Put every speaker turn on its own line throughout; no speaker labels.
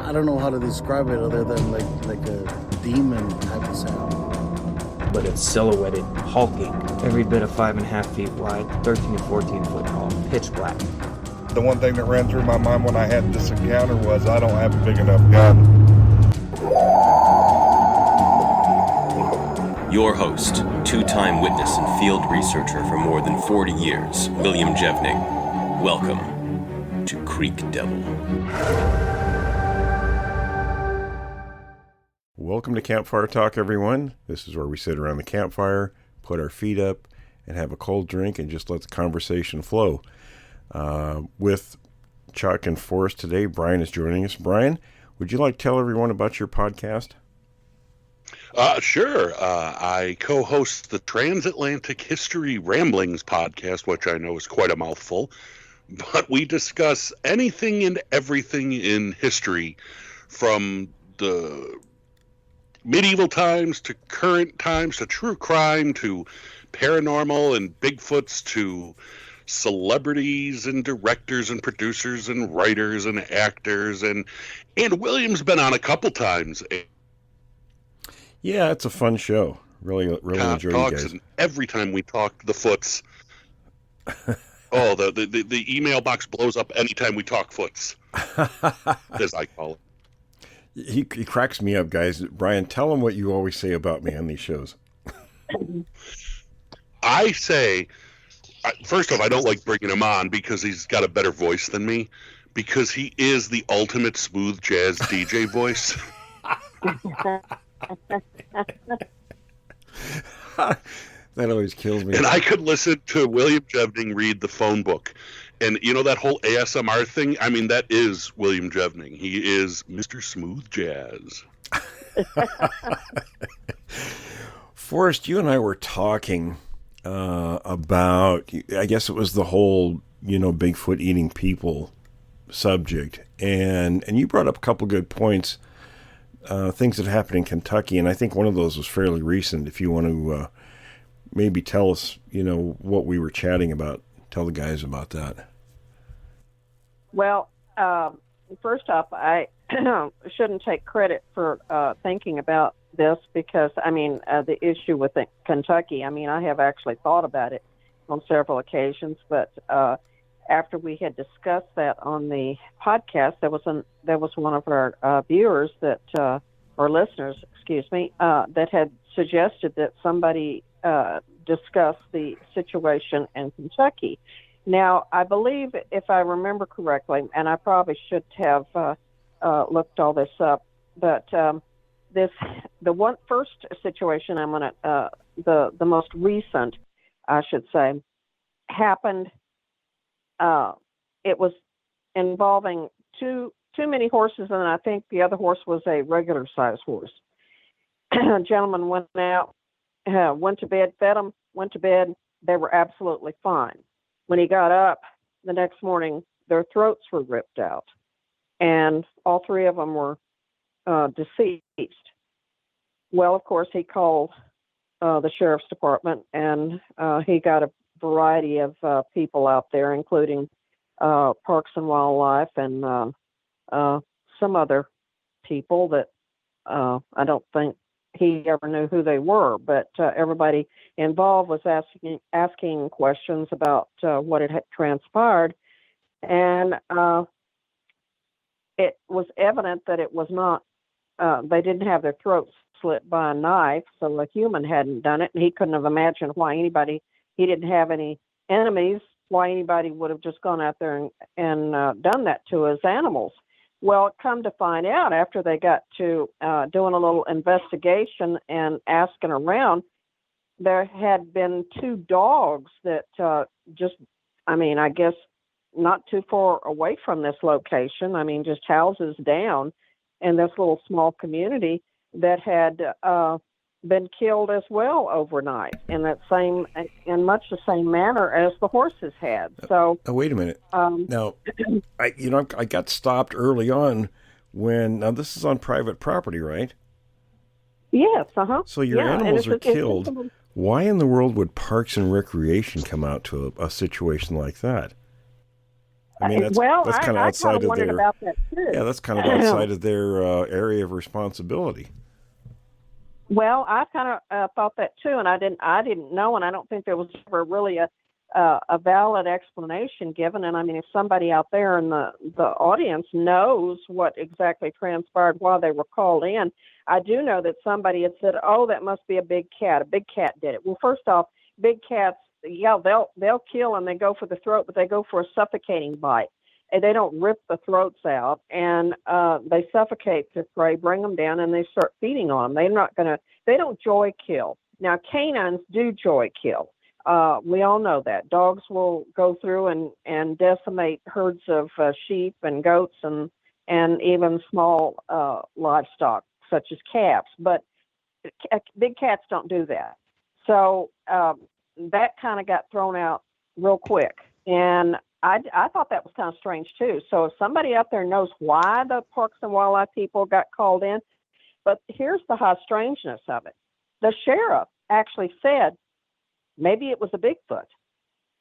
I don't know how to describe it other than like a demon type of sound.
But it's silhouetted, hulking, every bit of 5.5 feet wide, 13 to 14 foot tall, pitch black.
The one thing that ran through my mind when I had this encounter was I don't have a big enough gun.
Your host, two-time witness and field researcher for more than 40 years, William Jevning. Welcome to Creek Devil.
Welcome to Campfire Talk, everyone. This is where we sit around the campfire, put our feet up, and have a cold drink and just let the conversation flow. With Chuck and Forrest today, Brian is joining us. Brian, would you like to tell everyone about your podcast?
Sure. I co-host the Transatlantic History Ramblings podcast, which I know is quite a mouthful, but we discuss anything and everything in history, from the medieval times to current times to true crime to paranormal and Bigfoots to celebrities and directors and producers and writers and actors, and William's been on a couple times.
Yeah, it's a fun show. Really enjoy you guys.
And every time we talk the foots, the email box blows up anytime we talk foots, as I call it.
He cracks me up, guys. Brian, tell him what you always say about me on these shows.
I say, first off, I don't like bringing him on because he's got a better voice than me, because he is the ultimate smooth jazz DJ voice.
That always kills me.
And I could listen to William Jevning read the phone book. And you know that whole ASMR thing? I mean, that is William Jevning. He is Mr. Smooth Jazz.
Forrest, you and I were talking about, I guess it was the whole, Bigfoot eating people subject. And you brought up a couple good points, things that happened in Kentucky. And I think one of those was fairly recent. If you want to maybe tell us, what we were chatting about. Tell the guys about that.
Well, first off, I shouldn't take credit for thinking about this because, the issue with Kentucky, I have actually thought about it on several occasions, but after we had discussed that on the podcast, there was one of our viewers that, or listeners, that had suggested that somebody discuss the situation in Kentucky. Now, I believe, if I remember correctly, and I probably should have looked all this up, but the one first situation I'm going to, the most recent, I should say, happened. It was involving too many horses, and I think the other horse was a regular sized horse. A gentleman went out, went to bed, fed them, went to bed. They were absolutely fine. When he got up the next morning, their throats were ripped out, and all three of them were deceased. Well, of course, he called the sheriff's department, and he got a variety of people out there, including Parks and Wildlife and some other people that I don't think he ever knew who they were, but everybody involved was asking questions about what had transpired, and it was evident that it was not, they didn't have their throats slit by a knife, so a human hadn't done it, and he couldn't have imagined why anybody, he didn't have any enemies, why anybody would have just gone out there and done that to his animals. Well, come to find out, after they got to doing a little investigation and asking around, there had been two dogs that I guess not too far away from this location, just houses down in this little small community, that had been killed as well overnight in much the same manner as the horses had. So
wait a minute. Now, I got stopped early on now this is on private property, right?
Yes.
So your animals are killed. Why in the world would Parks and Recreation come out to a situation like that? I mean, that's
well,
that's kind of
I
outside
kind of
of
wondered
their
about that too.
yeah, that's kind of outside of their area of responsibility.
Well, I kind of thought that too, and I didn't know, and I don't think there was ever really a valid explanation given. And I mean, if somebody out there in the audience knows what exactly transpired while they were called in, I do know that somebody had said, "Oh, that must be a big cat. A big cat did it." Well, first off, big cats, yeah, they'll kill and they go for the throat, but they go for a suffocating bite. And they don't rip the throats out, and they suffocate the prey, bring them down, and they start feeding on them. They don't joy kill. Now, canines do joy kill. We all know that. Dogs will go through and decimate herds of sheep and goats and even small livestock, such as calves. But big cats don't do that. So that kind of got thrown out real quick. And I thought that was kind of strange, too. So if somebody out there knows why the Parks and Wildlife people got called in, but here's the high strangeness of it. The sheriff actually said maybe it was a Bigfoot.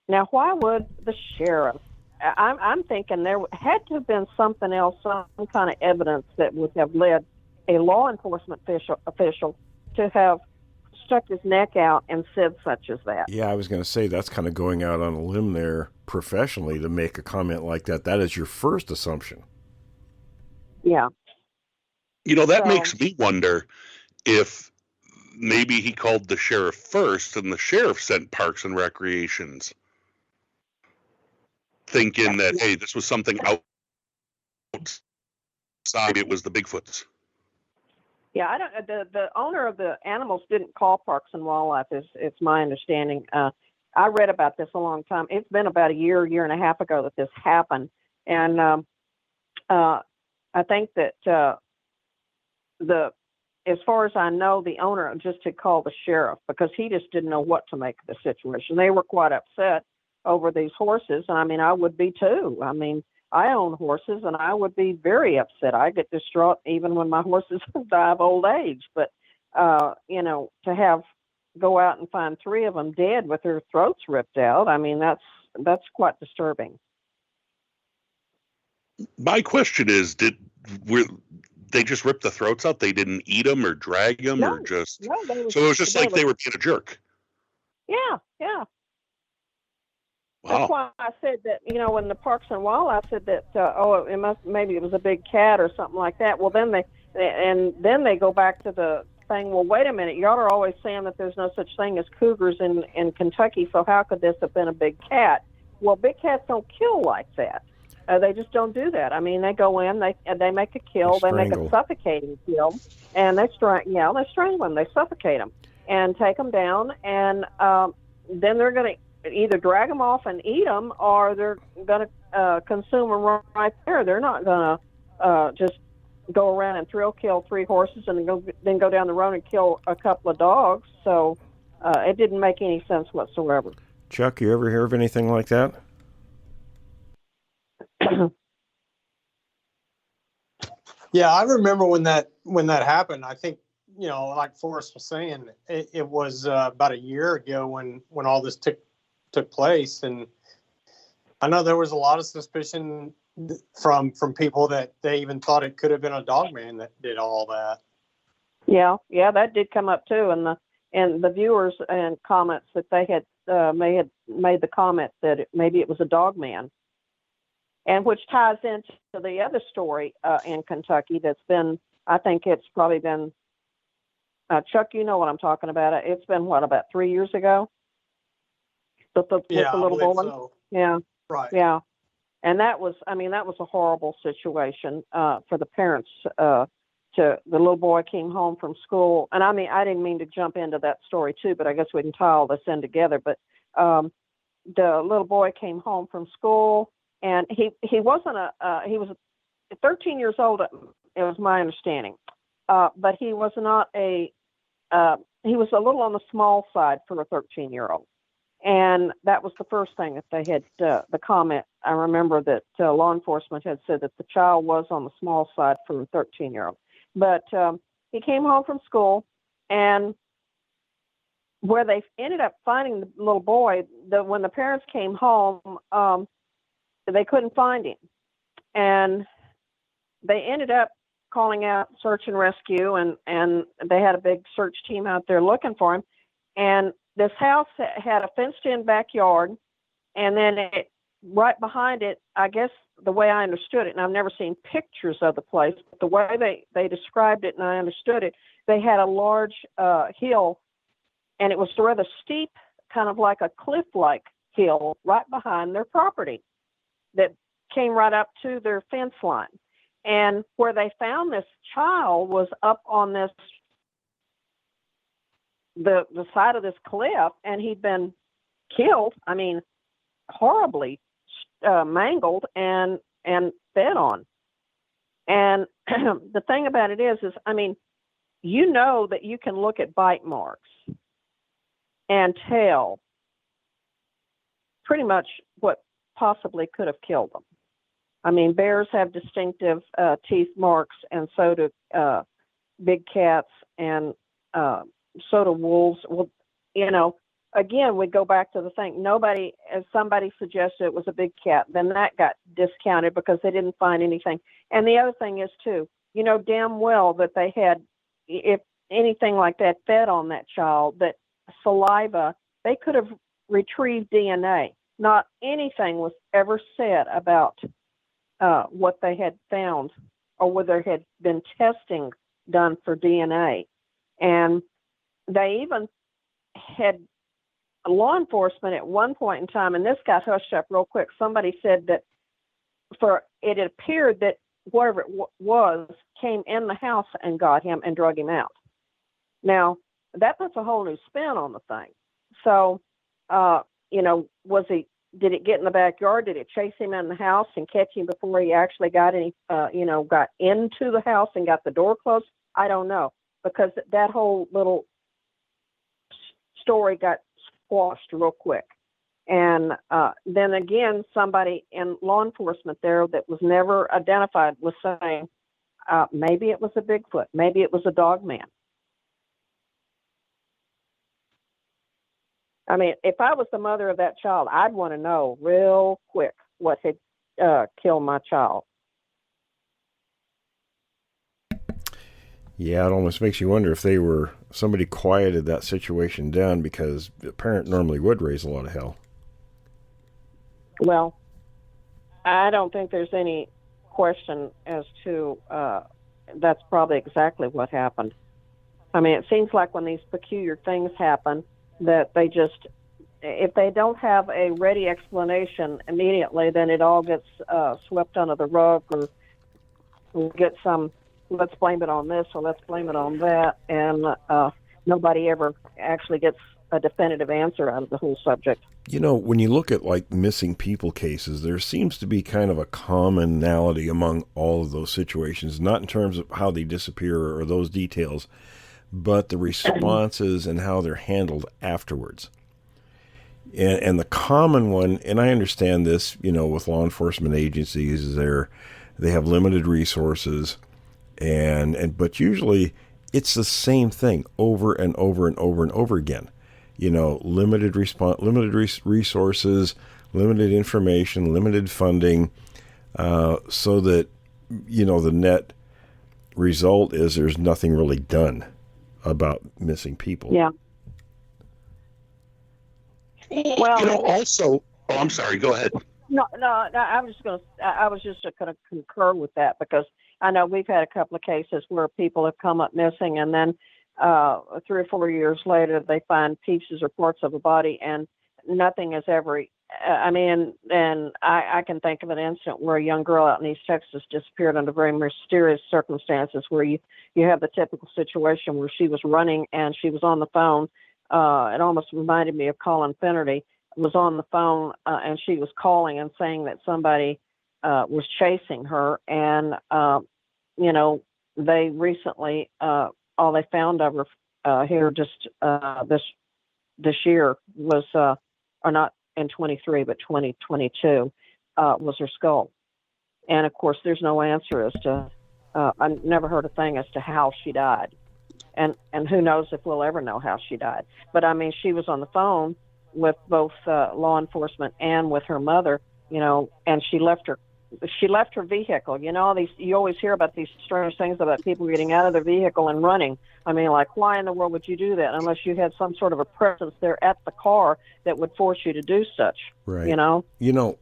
Now, why would the sheriff? I'm thinking there had to have been something else, some kind of evidence that would have led a law enforcement official to have stuck his neck out and said such as that.
Yeah, I was going to say that's kind of going out on a limb there professionally to make a comment like that. That is your first assumption.
Yeah.
That makes me wonder if maybe he called the sheriff first and the sheriff sent Parks and Recreations thinking that, hey, this was something outside. It was the Bigfoots.
Yeah, I don't. The owner of the animals didn't call Parks and Wildlife. It's my understanding. I read about this a long time. It's been about a year and a half ago that this happened, and I think that as far as I know, the owner just had called the sheriff because he just didn't know what to make of the situation. They were quite upset over these horses, and I mean, I would be too. I mean, I own horses, and I would be very upset. I get distraught even when my horses die of old age. But to go out and find 3 of them dead with their throats ripped out, I mean, that's quite disturbing.
My question is, were they just rip the throats out? They didn't eat them or drag them or just?
No,
so it was just like they were being a jerk.
Yeah.
Wow.
That's why I said that, when the Parks and Wildlife said that, maybe it was a big cat or something like that. Well, then they go back to the thing. Well, wait a minute. Y'all are always saying that there's no such thing as cougars in Kentucky. So how could this have been a big cat? Well, big cats don't kill like that. They just don't do that. I mean, they go in, they make a kill, they make a suffocating kill, and they strangle them, they suffocate them, and take them down, and then they're going to either drag them off and eat them, or they're going to consume them right there. They're not going to just go around and thrill kill 3 horses and then go down the road and kill a couple of dogs. So it didn't make any sense whatsoever.
Chuck, you ever hear of anything like that?
Yeah, I remember when that happened. I think, like Forrest was saying, it was about a year ago when all this took place, and I know there was a lot of suspicion from people that they even thought it could have been a dog man that did all that. Yeah,
that did come up too, and the viewers and comments that they had made the comment that maybe it was a dog man. And which ties into the other story in Kentucky that's been, I think it's probably been, Chuck, you know what I'm talking about. It's been, about 3 years ago? With the little boy?
So.
Yeah.
Right.
Yeah. And that was a horrible situation for the parents. The little boy came home from school. And I mean, I didn't mean to jump into that story too, but I guess we can tie all this in together. But the little boy came home from school. And he wasn't he was 13 years old, it was my understanding. But he was not he was a little on the small side for a 13-year-old. And that was the first thing that they had, the comment. I remember that law enforcement had said that the child was on the small side for a 13-year-old. But he came home from school, and where they ended up finding the little boy, when the parents came home, they couldn't find him. And they ended up calling out search and rescue, and they had a big search team out there looking for him. And this house had a fenced-in backyard, and then right behind it, I guess the way I understood it, and I've never seen pictures of the place, but the way they described it and I understood it, they had a large hill, and it was rather steep, kind of like a cliff-like hill right behind their property that came right up to their fence line. And where they found this child was up on this, the side of this cliff, and he'd been killed. I mean, horribly mangled and fed on. And the thing about it is, I mean, you know that you can look at bite marks and tell pretty much what possibly could have killed them. I mean, bears have distinctive teeth marks, and so do big cats, and so do wolves. Well, you know, again, we go back to the thing. Nobody, as somebody suggested it was a big cat, then that got discounted because they didn't find anything. And the other thing is, too, you know damn well that they had, if anything like that fed on that child, that saliva, they could have retrieved DNA. Not anything was ever said about what they had found or whether there had been testing done for DNA. And they even had law enforcement at one point in time, and this got hushed up real quick. Somebody said that it appeared that whatever it was came in the house and got him and drug him out. Now, that puts a whole new spin on the thing. So, you know, did it get in the backyard? Did it chase him in the house and catch him before he actually got got into the house and got the door closed? I don't know, because that whole little story got squashed real quick. And then again, somebody in law enforcement there that was never identified was saying maybe it was a Bigfoot, maybe it was a dog man. I mean, if I was the mother of that child, I'd want to know real quick what had killed my child.
Yeah, it almost makes you wonder if somebody quieted that situation down, because a parent normally would raise a lot of hell.
Well, I don't think there's any question as to that's probably exactly what happened. I mean, it seems like when these peculiar things happen, that they just, if they don't have a ready explanation immediately, then it all gets swept under the rug, or we get some, let's blame it on this or let's blame it on that, and nobody ever actually gets a definitive answer out of the whole subject.
You know, when you look at like missing people cases, there seems to be kind of a commonality among all of those situations, not in terms of how they disappear or those details, but the responses and how they're handled afterwards. And the common one, and I understand this, you know, with law enforcement agencies, is they have limited resources, but usually it's the same thing over and over and over and over again. You know, limited resources, limited information, limited funding, so that, you know, the net result is there's nothing really done about missing people.
Yeah. Well,
you know, also, I'm sorry, go ahead.
No, I was just going to concur with that, because I know we've had a couple of cases where people have come up missing, and then 3 or 4 years later they find pieces or parts of a body, and nothing is ever. I mean, and I can think of an incident where a young girl out in East Texas disappeared under very mysterious circumstances, where you have the typical situation where she was running and she was on the phone. It almost reminded me of Colin Finnerty. Was on the phone and she was calling and saying that somebody was chasing her, and you know, they recently all they found of her here just this year was or not in 23 but 2022 was her skull. And of course there's no answer as to I never heard a thing as to how she died, and who knows if we'll ever know how she died. But I mean, she was on the phone with both law enforcement and with her mother, and she left her vehicle. You always hear about these strange things about people getting out of their vehicle and running. I mean, like, why in the world would you do that unless you had some sort of a presence there at the car that would force you to do such?
Right. And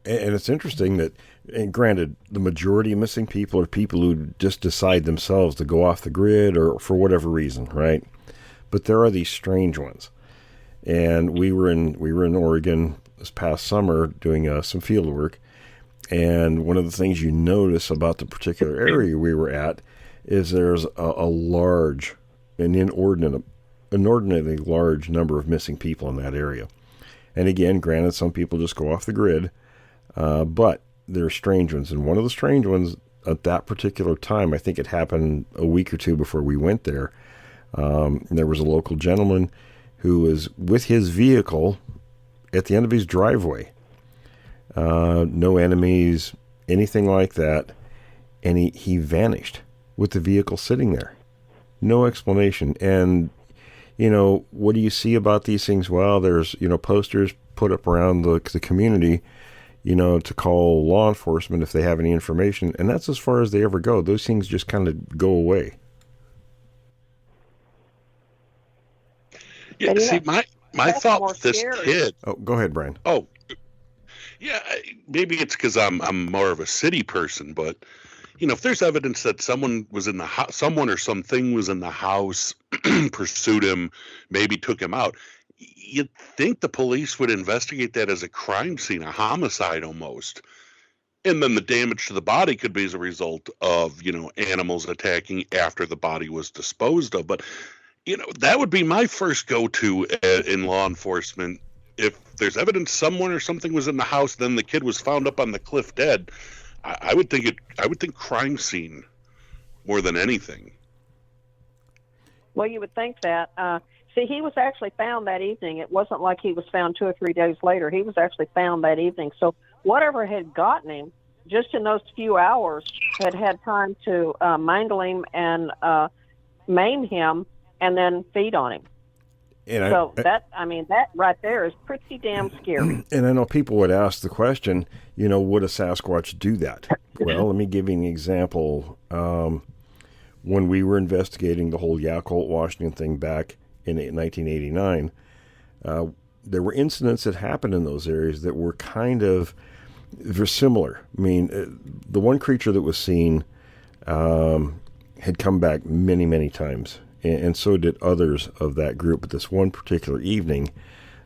it's interesting that, and granted, the majority of missing people are people who just decide themselves to go off the grid or for whatever reason, right? But there are these strange ones. And we were in Oregon this past summer doing some field work. And one of the things you notice about the particular area we were at is there's an inordinately large number of missing people in that area. And again, granted, some people just go off the grid, but there are strange ones. And one of the strange ones at that particular time, I think it happened a week or two before we went there, there was a local gentleman who was with his vehicle at the end of his driveway. No enemies, anything like that. And he vanished with the vehicle sitting there. No explanation. And, what do you see about these things? Well, there's, posters put up around the community, to call law enforcement if they have any information. And that's as far as they ever go. Those things just kind of go away.
Yeah, see, my thought with this kid.
Oh, go ahead, Brian.
Oh, yeah, maybe it's because I'm more of a city person, but if there's evidence that someone was in the house, someone or something was in the house, pursued him, maybe took him out, you'd think the police would investigate that as a crime scene, a homicide almost. And then the damage to the body could be as a result of, animals attacking after the body was disposed of. But, that would be my first go-to in law enforcement. If there's evidence someone or something was in the house, then the kid was found up on the cliff dead, I would think crime scene more than anything.
Well, you would think that. See, he was actually found that evening. It wasn't like he was found 2 or 3 days later. He was actually found that evening. So whatever had gotten him, just in those few hours, had time to mangle him and maim him and then feed on him.
And
that right there is pretty damn scary.
And I know people would ask the question, would a Sasquatch do that? Well, let me give you an example. When we were investigating the whole Yacolt, Washington thing back in 1989, there were incidents that happened in those areas that were very similar. I mean, the one creature that was seen had come back many, many times. And so did others of that group. But this one particular evening,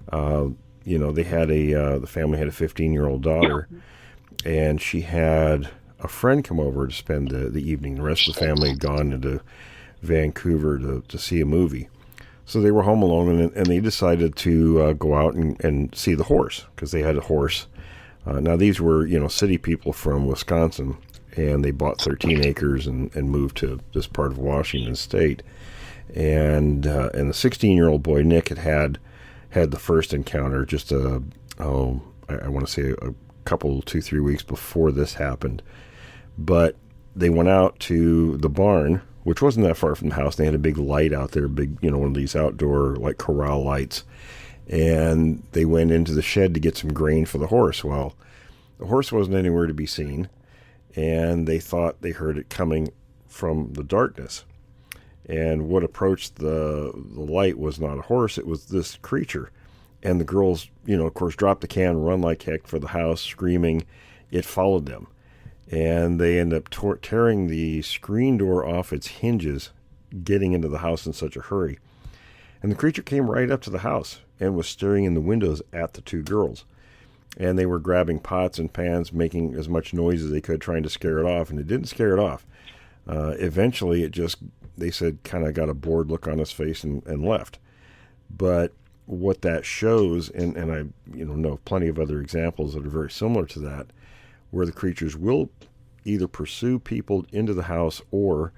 they had the family had a 15-year-old daughter, and she had a friend come over to spend the evening. The rest of the family had gone into Vancouver to see a movie. So they were home alone, and they decided to go out and see the horse, because they had a horse. Now, these were, city people from Wisconsin, and they bought 13 acres and moved to this part of Washington State. And the 16-year-old boy, Nick, had the first encounter just, I want to say a couple, 2-3 weeks before this happened. But they went out to the barn, which wasn't that far from the house. They had a big light out there, one of these outdoor, like, corral lights. And they went into the shed to get some grain for the horse. Well, the horse wasn't anywhere to be seen, and they thought they heard it coming from the darkness. And what approached the light was not a horse, it was this creature. And the girls, of course, dropped the can, run like heck for the house, screaming. It followed them. And they end up tearing the screen door off its hinges, getting into the house in such a hurry. And the creature came right up to the house and was staring in the windows at the two girls. And they were grabbing pots and pans, making as much noise as they could, trying to scare it off. And it didn't scare it off. Eventually, it just, they said, kind of got a bored look on his face and left. But what that shows, and I know plenty of other examples that are very similar to that, where the creatures will either pursue people into the house or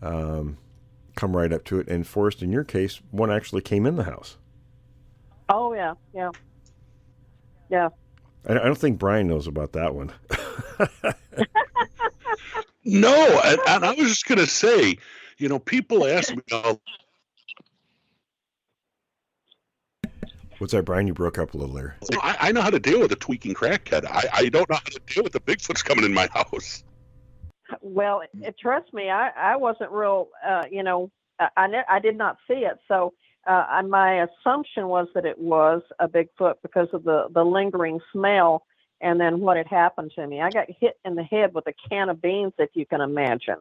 come right up to it. And Forrest, in your case, one actually came in the house.
Oh, yeah.
I don't think Brian knows about that one.
No, and I was just going to say, people ask me,
What's that, Brian? You broke up a little there.
I know how to deal with a tweaking crackhead. I don't know how to deal with the Bigfoots coming in my house.
Well, trust me, I wasn't real, I did not see it. So my assumption was that it was a Bigfoot because of the lingering smell and then what had happened to me. I got hit in the head with a can of beans, if you can imagine.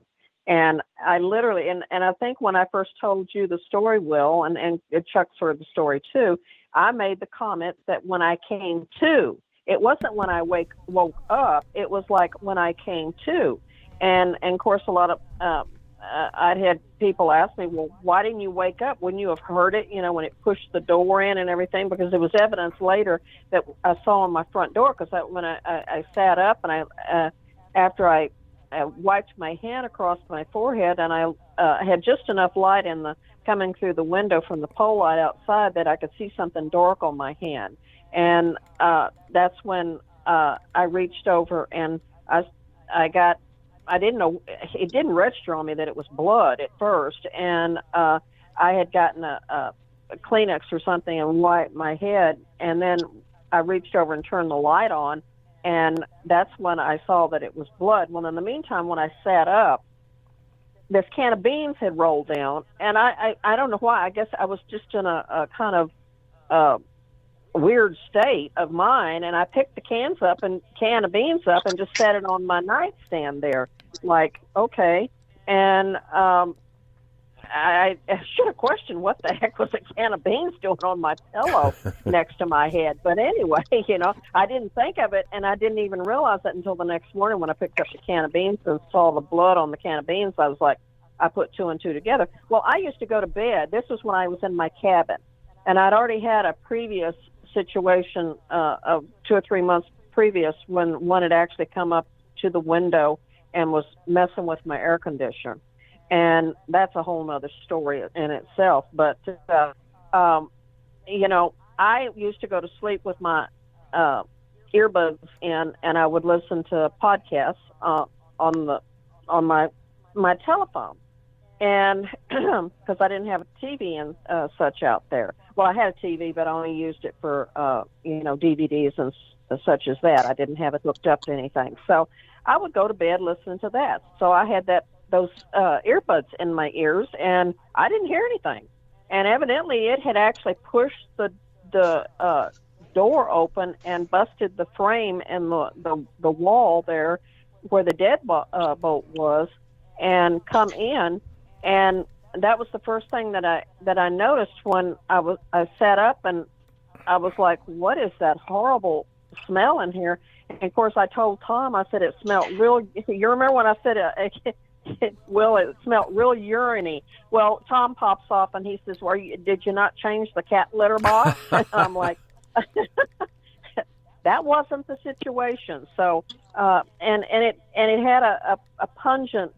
And I literally, and I think when I first told you the story, Will, and Chuck heard the story too, I made the comment that when I came to, it wasn't when I woke up, it was like when I came to. And of course, a lot of, I'd had people ask me, well, why didn't you wake up? Wouldn't you have heard it, when it pushed the door in and everything? Because there was evidence later that I saw on my front door, because when I sat up and after I wiped my hand across my forehead, and I had just enough light coming through the window from the pole light outside that I could see something dark on my hand. And that's when I reached over and I didn't know, it didn't register on me that it was blood at first. And I had gotten a Kleenex or something and wiped my head. And then I reached over and turned the light on. And that's when I saw that it was blood. Well, in the meantime, when I sat up, this can of beans had rolled down. And I don't know why. I guess I was just in a kind of weird state of mind. And I picked the can of beans up and just set it on my nightstand there. Like, okay. And I should have questioned what the heck was a can of beans doing on my pillow next to my head. But anyway, I didn't think of it, and I didn't even realize it until the next morning when I picked up the can of beans and saw the blood on the can of beans. I was like, I put two and two together. Well, I used to go to bed. This was when I was in my cabin, and I'd already had a previous situation of 2 or 3 months previous when one had actually come up to the window and was messing with my air conditioner. And that's a whole nother story in itself. But, I used to go to sleep with my earbuds in, and I would listen to podcasts on my telephone. And because I didn't have a TV and such out there. Well, I had a TV, but I only used it for, DVDs and such as that. I didn't have it hooked up to anything. So I would go to bed listening to that. So I had those earbuds in my ears, and I didn't hear anything. And evidently, it had actually pushed the door open and busted the frame and the wall there where the deadbolt was, and come in. And that was the first thing that I noticed when I sat up, and I was like, "What is that horrible smell in here?" And of course, I told Tom, I said it smelled real. You remember when I said it smelled real urine-y. Well, Tom pops off and he says, did you not change the cat litter box? And I'm like, that wasn't the situation. So, and it had a pungent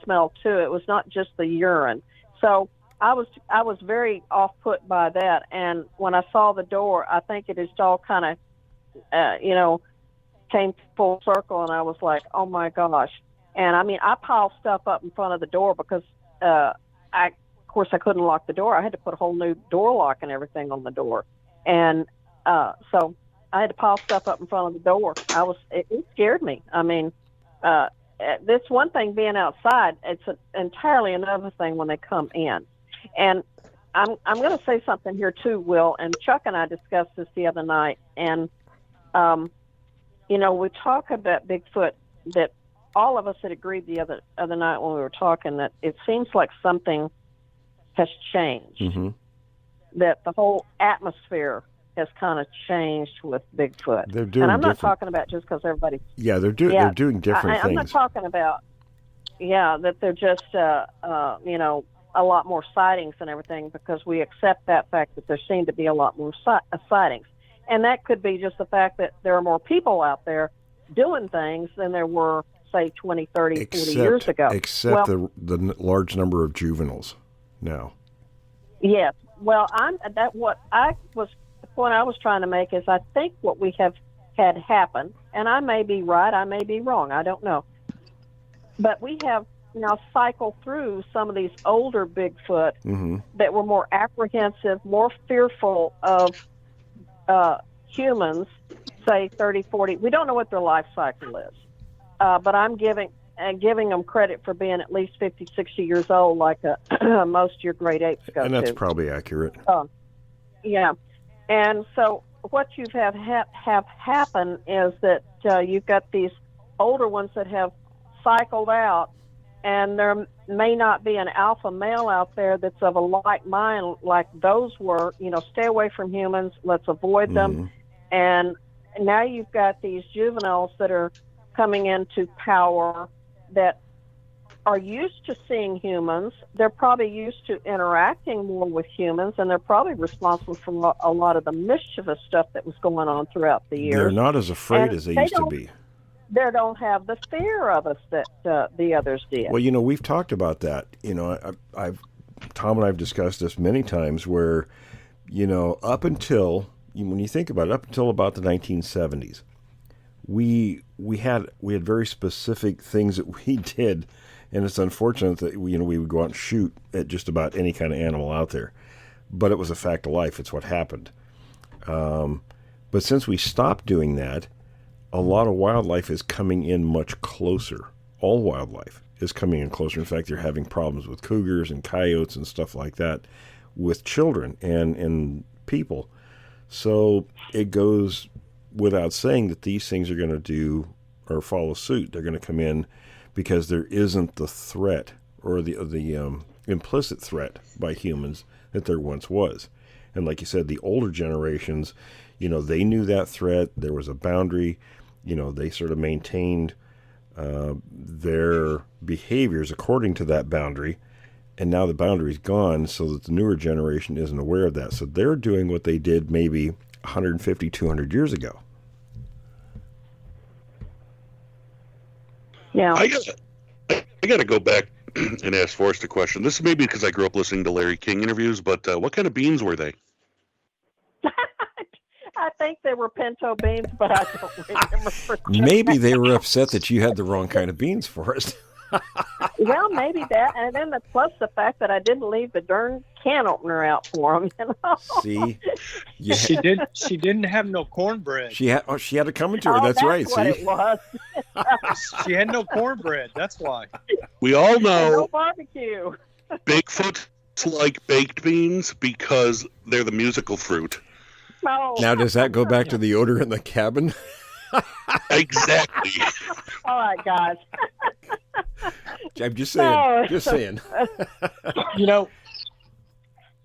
smell too. It was not just the urine. So I was very off put by that. And when I saw the door, I think it just all kind of, came full circle, and I was like, oh my gosh. And I mean, I piled stuff up in front of the door because, of course, I couldn't lock the door. I had to put a whole new door lock and everything on the door. And so I had to pile stuff up in front of the door. It scared me. I mean, this one thing being outside, it's entirely another thing when they come in. And I'm going to say something here too, Will, and Chuck and I discussed this the other night. And, we talk about Bigfoot, that all of us had agreed the other night when we were talking that it seems like something has changed, that the whole atmosphere has kind of changed with Bigfoot.
They're doing,
and I'm not talking about just because everybody.
Yeah, they're doing different things.
I'm not talking about, that they're just, a lot more sightings and everything, because we accept that fact that there seem to be a lot more sightings. And that could be just the fact that there are more people out there doing things than there were, say, 20, 30, 40 years ago.
Except the large number of juveniles now.
Yes. Well, the point I was trying to make is I think what we have had happen, and I may be right, I may be wrong, I don't know. But we have now cycle through some of these older Bigfoot
Mm-hmm.
that were more apprehensive, more fearful of humans, say 30, 40. We don't know what their life cycle is, but I'm giving them credit for being at least 50, 60 years old, like most of your great apes go
And that's
to.
probably accurate.
Yeah. And so what you have happen is that you've got these older ones that have cycled out, and there may not be an alpha male out there that's of a like mind like those were. Stay away from humans. Let's avoid them. And now you've got these juveniles that are coming into power that are used to seeing humans. They're probably used to interacting more with humans, and they're probably responsible for a lot of the mischievous stuff that was going on throughout the years.
They're not as afraid
And
as they used to be.
They don't have the fear of us that the others did.
Well, we've talked about that. Tom and I have discussed this many times where, up until, when you think about it, up until about the 1970s, we had very specific things that we did, and it's unfortunate that we would go out and shoot at just about any kind of animal out there, but it was a fact of life. It's what happened. But since we stopped doing that, a lot of wildlife is coming in much closer. All wildlife is coming in closer. In fact, they're having problems with cougars and coyotes and stuff like that with children and people. So it goes without saying that these things are going to do or follow suit. They're going to come in because there isn't the threat or the implicit threat by humans that there once was. And like you said, the older generations, they knew that threat. There was a boundary. They sort of maintained their behaviors according to that boundary. And now the boundary's gone, so that the newer generation isn't aware of that. So they're doing what they did maybe 150, 200 years ago.
Yeah.
I got to go back and ask Forrest a question. This is maybe because I grew up listening to Larry King interviews, but what kind of beans were they?
I think they were pinto beans, but I don't remember.
Maybe they were upset that you had the wrong kind of beans for us.
Well, maybe that, and then plus the fact that I didn't leave the darn can opener out for them.
See,
She didn't have no cornbread.
she had it coming to her. That's right.
What
See,
it was.
She had no cornbread. That's why.
We all
No
know
barbecue.
Bigfoot's like baked beans because they're the musical fruit.
No.
now does that go back to the odor in the cabin?
Exactly.
All right, guys.
I'm just saying.
No.
Just saying.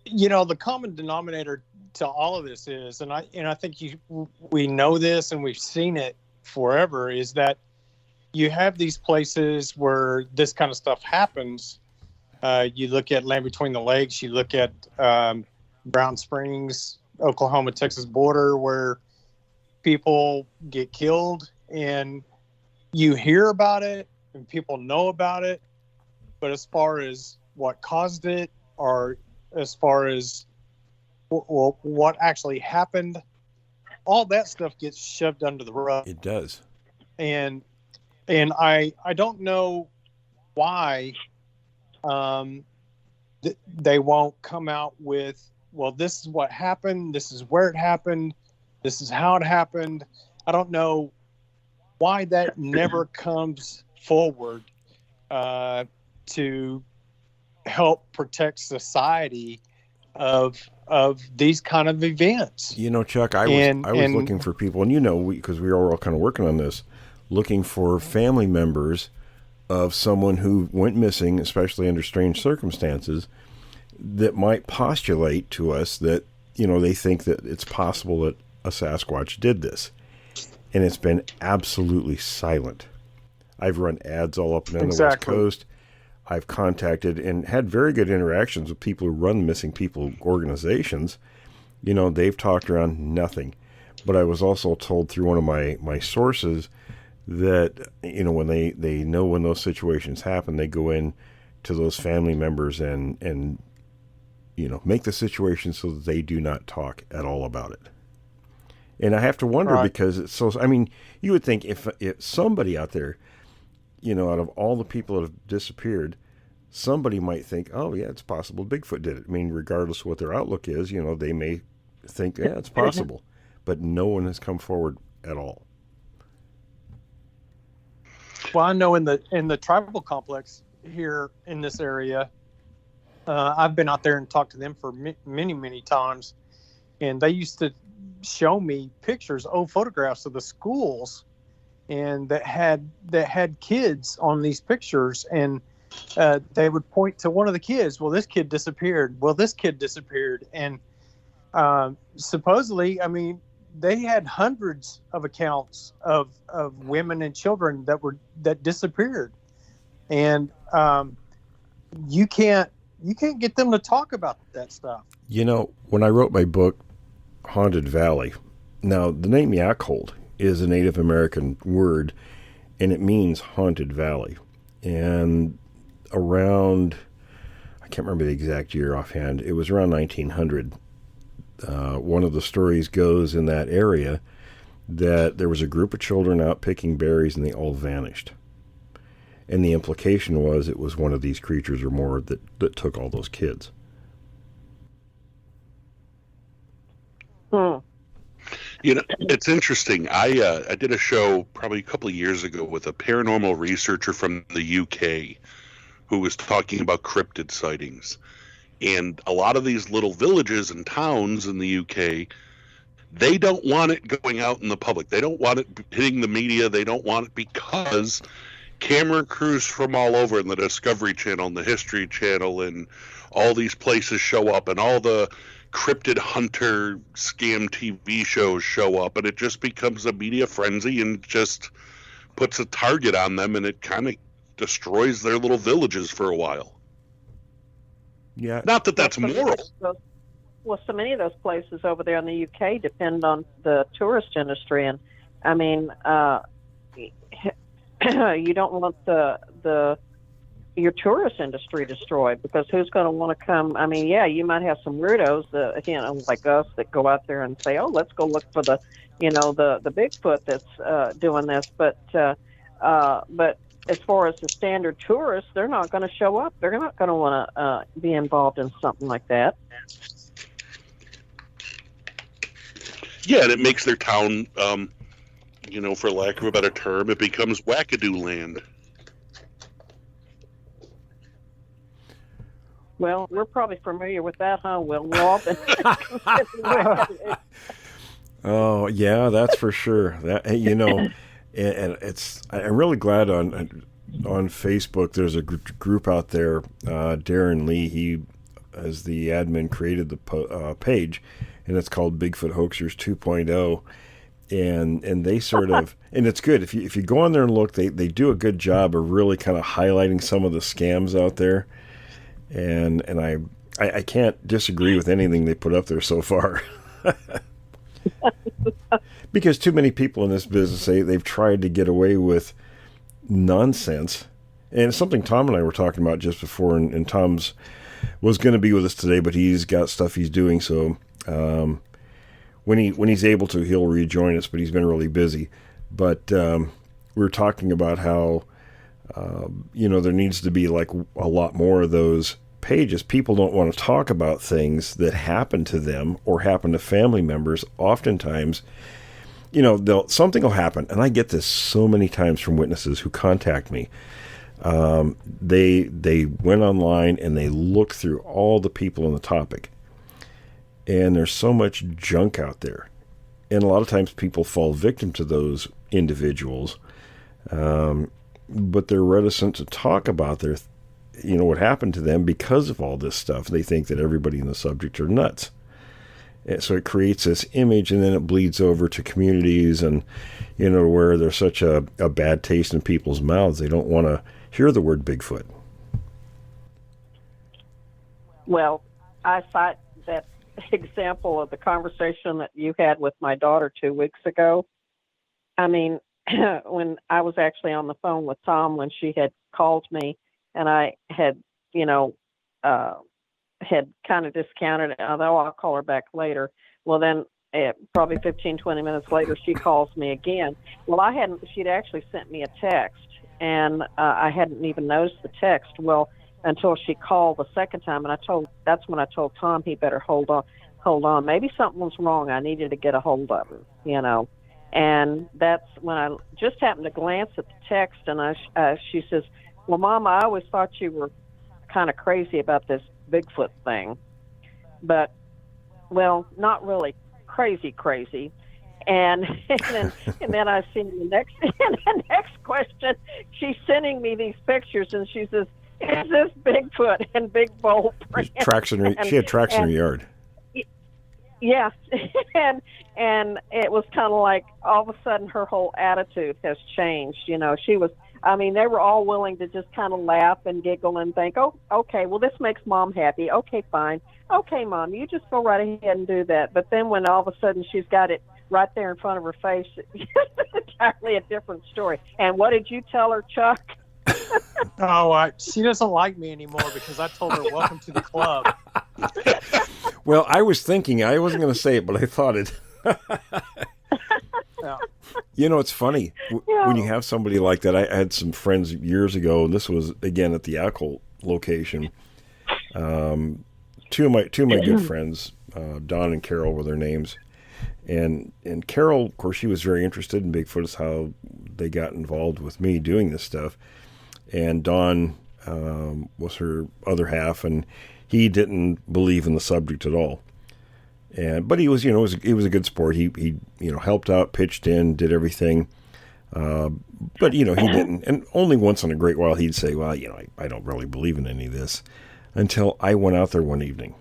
The common denominator to all of this is, and I think we know this and we've seen it forever, is that you have these places where this kind of stuff happens. You look at Land Between the Lakes. You look at Brown Springs, Oklahoma-Texas border, where people get killed, and you hear about it and people know about it, but as far as what caused it, or as far as what actually happened, all that stuff gets shoved under the rug.
It does.
And I don't know why they won't come out with, well, this is what happened, this is where it happened, this is how it happened. I don't know why that never comes forward to help protect society of these kind of events.
Chuck, I was looking for people, and because we were all kind of working on this, looking for family members of someone who went missing, especially under strange circumstances, that might postulate to us that, they think that it's possible that a Sasquatch did this. And it's been absolutely silent. I've run ads all up and down the West Coast. I've contacted and had very good interactions with people who run missing people organizations. They've talked around nothing. But I was also told through one of my sources that, when they know when those situations happen, they go in to those family members and make the situation so that they do not talk at all about it. And I have to wonder, because it's so, you would think if somebody out there, out of all the people that have disappeared, somebody might think, oh, yeah, it's possible Bigfoot did it. I mean, regardless of what their outlook is, they may think, yeah, it's possible. But no one has come forward at all.
Well, I know in the tribal complex here in this area, I've been out there and talked to them for many, many times, and they used to show me pictures, old photographs of the schools, and that had kids on these pictures, and they would point to one of the kids. Well, this kid disappeared. Well, this kid disappeared, and supposedly, I mean, they had hundreds of accounts of women and children that disappeared, and you can't get them to talk about that stuff.
When I wrote my book, Haunted Valley, now the name Yaakhold is a Native American word, and it means haunted valley. And around, I can't remember the exact year offhand, it was around 1900. One of the stories goes in that area that there was a group of children out picking berries and they all vanished. And the implication was it was one of these creatures or more that took all those kids.
It's interesting. I did a show probably a couple of years ago with a paranormal researcher from the UK who was talking about cryptid sightings. And a lot of these little villages and towns in the UK, they don't want it going out in the public. They don't want it hitting the media. They don't want it because camera crews from all over in the Discovery Channel and the History Channel and all these places show up, and all the cryptid hunter scam TV shows show up, and it just becomes a media frenzy and just puts a target on them, and it kind of destroys their little villages for a while.
Yeah.
Not that that's moral.
Well, so many of those places over there in the UK depend on the tourist industry, and I mean, you don't want your tourist industry destroyed, because who's going to want to come? I mean, yeah, you might have some weirdos, like us, that go out there and say, "Oh, let's go look for the Bigfoot that's doing this," but as far as the standard tourists, they're not going to show up. They're not going to want to be involved in something like that.
Yeah, and it makes their town, for lack of a better term, it becomes wackadoo land.
Well, we're probably familiar with that, huh, Will? We've all been
Oh, yeah, that's for sure. That, and I'm really glad on Facebook there's a group out there. Darren Lee, he, as the admin, created the page, and it's called Bigfoot Hoaxers 2.0. And they sort of, and it's good if you go on there and look, they do a good job of really kind of highlighting some of the scams out there. And I can't disagree with anything they put up there so far. Because too many people in this business, they've tried to get away with nonsense. And it's something Tom and I were talking about just before, and Tom's was going to be with us today, but he's got stuff he's doing. So when he's able to, he'll rejoin us, but he's been really busy. But we were talking about how, there needs to be like a lot more of those pages. People don't want to talk about things that happen to them or happen to family members. Oftentimes, something will happen, and I get this so many times from witnesses who contact me. They went online and they looked through all the people on the topic, and there's so much junk out there, and a lot of times people fall victim to those individuals, but they're reticent to talk about what happened to them because of all this stuff. They think that everybody in the subject are nuts. And so it creates this image, and then it bleeds over to communities, and where there's such a bad taste in people's mouths, they don't want to hear the word Bigfoot.
Well, I cite that example of the conversation that you had with my daughter 2 weeks ago. I mean, when I was actually on the phone with Tom when she had called me, and I had, had kind of discounted it, although I'll call her back later. Well, then probably 15, 20 minutes later, she calls me again. Well, she'd actually sent me a text, and I hadn't even noticed the text. Well, until she called the second time, and that's when I told Tom he better hold on. Maybe something was wrong. I needed to get a hold of her, you know. And that's when I just happened to glance at the text, and she says, "Well, Mom, I always thought you were kind of crazy about this Bigfoot thing, but, well, not really crazy." And then I see in the next question, she's sending me these pictures, and she says, "Is this Bigfoot in big bold print?"
She had tracks in her yard.
Yeah, and it was kind of like all of a sudden her whole attitude has changed. You know, they were all willing to just kind of laugh and giggle and think, "Oh, okay, well, this makes Mom happy. Okay, fine. Okay, Mom, you just go right ahead and do that." But then when all of a sudden she's got it right there in front of her face, it's entirely a different story. And what did you tell her, Chuck?
She doesn't like me anymore because I told her, "Welcome to the club."
Well, I was thinking, I wasn't going to say it, but I thought it.
Yeah.
You know, it's funny. When you have somebody like that, I had some friends years ago, and this was, again, at the alcohol location. Two of my good friends, Don and Carol were their names. And Carol, of course, she was very interested in Bigfoot. Is how they got involved with me doing this stuff. And Don was her other half, and he didn't believe in the subject at all. But he was, he was a good sport. He helped out, pitched in, did everything. But he didn't. And only once in a great while he'd say, "Well, I don't really believe in any of this," until I went out there one evening.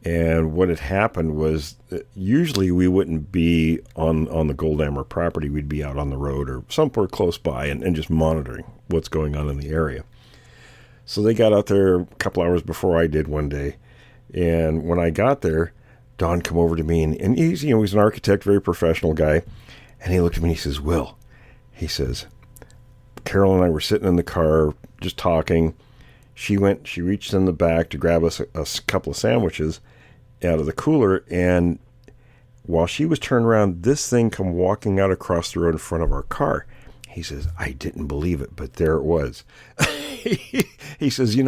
And what had happened was that usually we wouldn't be on the Goldhammer property. We'd be out on the road or somewhere close by and just monitoring what's going on in the area. So they got out there a couple hours before I did one day. And when I got there, Don come over to me, and he's an architect, very professional guy. And he looked at me and he says, "Will," he says, "Carol and I were sitting in the car just talking. She reached in the back to grab us a couple of sandwiches out of the cooler, and while she was turned around, this thing come walking out across the road in front of our car." He says, "I didn't believe it, but there it was." He says,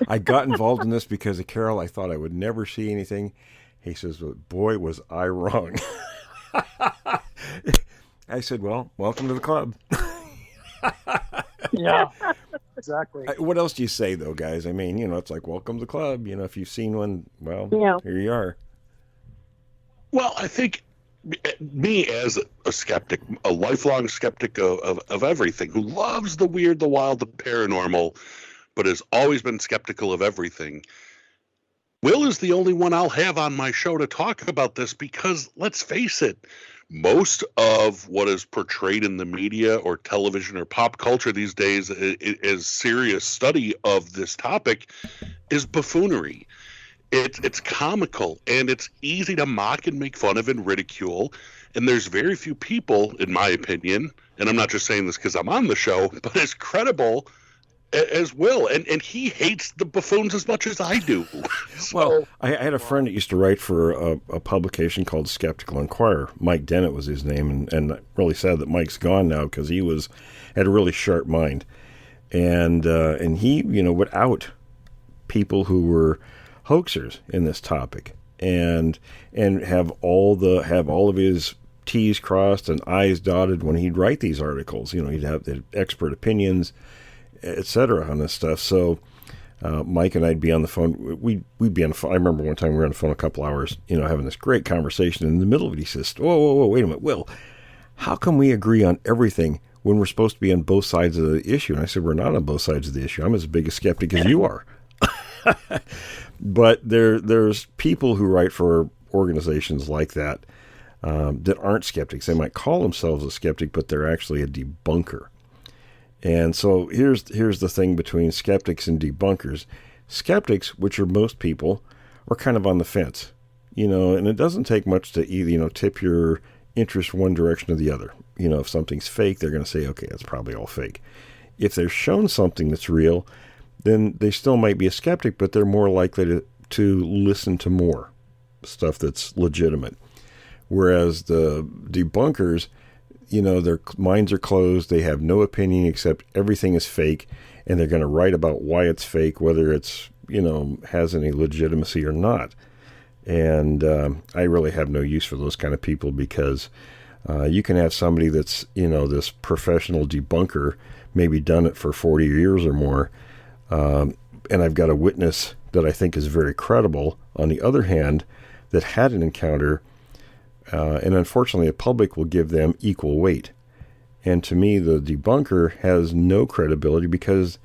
"I got involved in this because of Carol. I thought I would never see anything." He says, "But boy, was I wrong." I said, "Well, welcome to the club."
Yeah, exactly.
What else do you say, though, guys? I mean, it's like, welcome to the club. If you've seen one, well, Here you are.
Well, I think me as a skeptic, a lifelong skeptic of everything, who loves the weird, the wild, the paranormal, but has always been skeptical of everything, Will is the only one I'll have on my show to talk about this because, let's face it, most of what is portrayed in the media or television or pop culture these days as serious study of this topic is buffoonery. It's comical, and it's easy to mock and make fun of and ridicule. And there's very few people, in my opinion, and I'm not just saying this because I'm on the show, but as credible as Will. And he hates the buffoons as much as I do.
Well, I had a friend that used to write for a publication called Skeptical Inquirer. Mike Dennett was his name, and I'm really sad that Mike's gone now because he had a really sharp mind. And he, would out people who were hoaxers in this topic and have all of his T's crossed and I's dotted when he'd write these articles. He'd have the expert opinions, etc. on this stuff. So Mike and I'd be on the phone. We'd be on the phone. I remember one time we were on the phone a couple hours, having this great conversation. In the middle of it, he says, whoa, wait a minute, Will, how come we agree on everything when we're supposed to be on both sides of the issue? And I said, we're not on both sides of the issue. I'm as big a skeptic as you are. But there's people who write for organizations like that that aren't skeptics. They might call themselves a skeptic, but they're actually a debunker. And so here's the thing between skeptics and debunkers. Skeptics, which are most people, are kind of on the fence, and it doesn't take much to either, tip your interest one direction or the other. If something's fake, they're going to say, okay, that's probably all fake. If they're shown something that's real, then they still might be a skeptic, but they're more likely to listen to more stuff that's legitimate. Whereas the debunkers, their minds are closed. They have no opinion except everything is fake, and they're going to write about why it's fake, whether it's, has any legitimacy or not. And I really have no use for those kind of people, because you can have somebody that's, this professional debunker, maybe done it for 40 years or more, and I've got a witness that I think is very credible, on the other hand, that had an encounter, and unfortunately the public will give them equal weight. And to me, the debunker has no credibility, because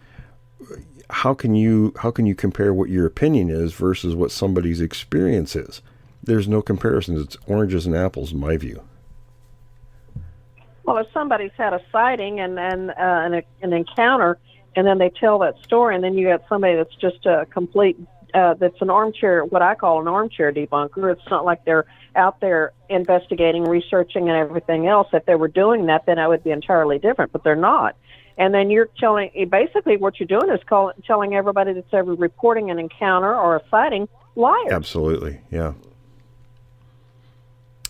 how can you compare what your opinion is versus what somebody's experience is? There's no comparison. It's oranges and apples, in my view.
Well, if somebody's had a sighting and an encounter, and then they tell that story, and then you got somebody that's just a complete, that's an armchair, what I call an armchair debunker. It's not like they're out there investigating, researching, and everything else. If they were doing that, then it would be entirely different, but they're not. And then you're telling, basically what you're doing is telling everybody that's ever reporting an encounter or a sighting liars.
Absolutely, yeah.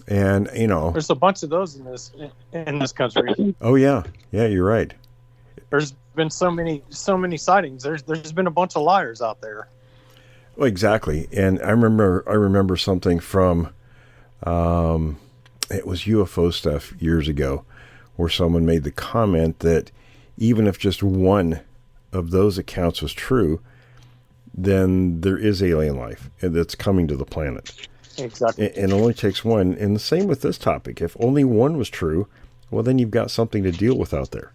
And,
there's a bunch of those in this country.
Oh, yeah. Yeah, you're right.
There's been so many sightings. There's been a bunch of liars out there.
Well, exactly. And I remember something from, it was UFO stuff years ago, where someone made the comment that even if just one of those accounts was true, then there is alien life that's coming to the planet.
Exactly.
And it only takes one. And the same with this topic. If only one was true, well, then you've got something to deal with out there.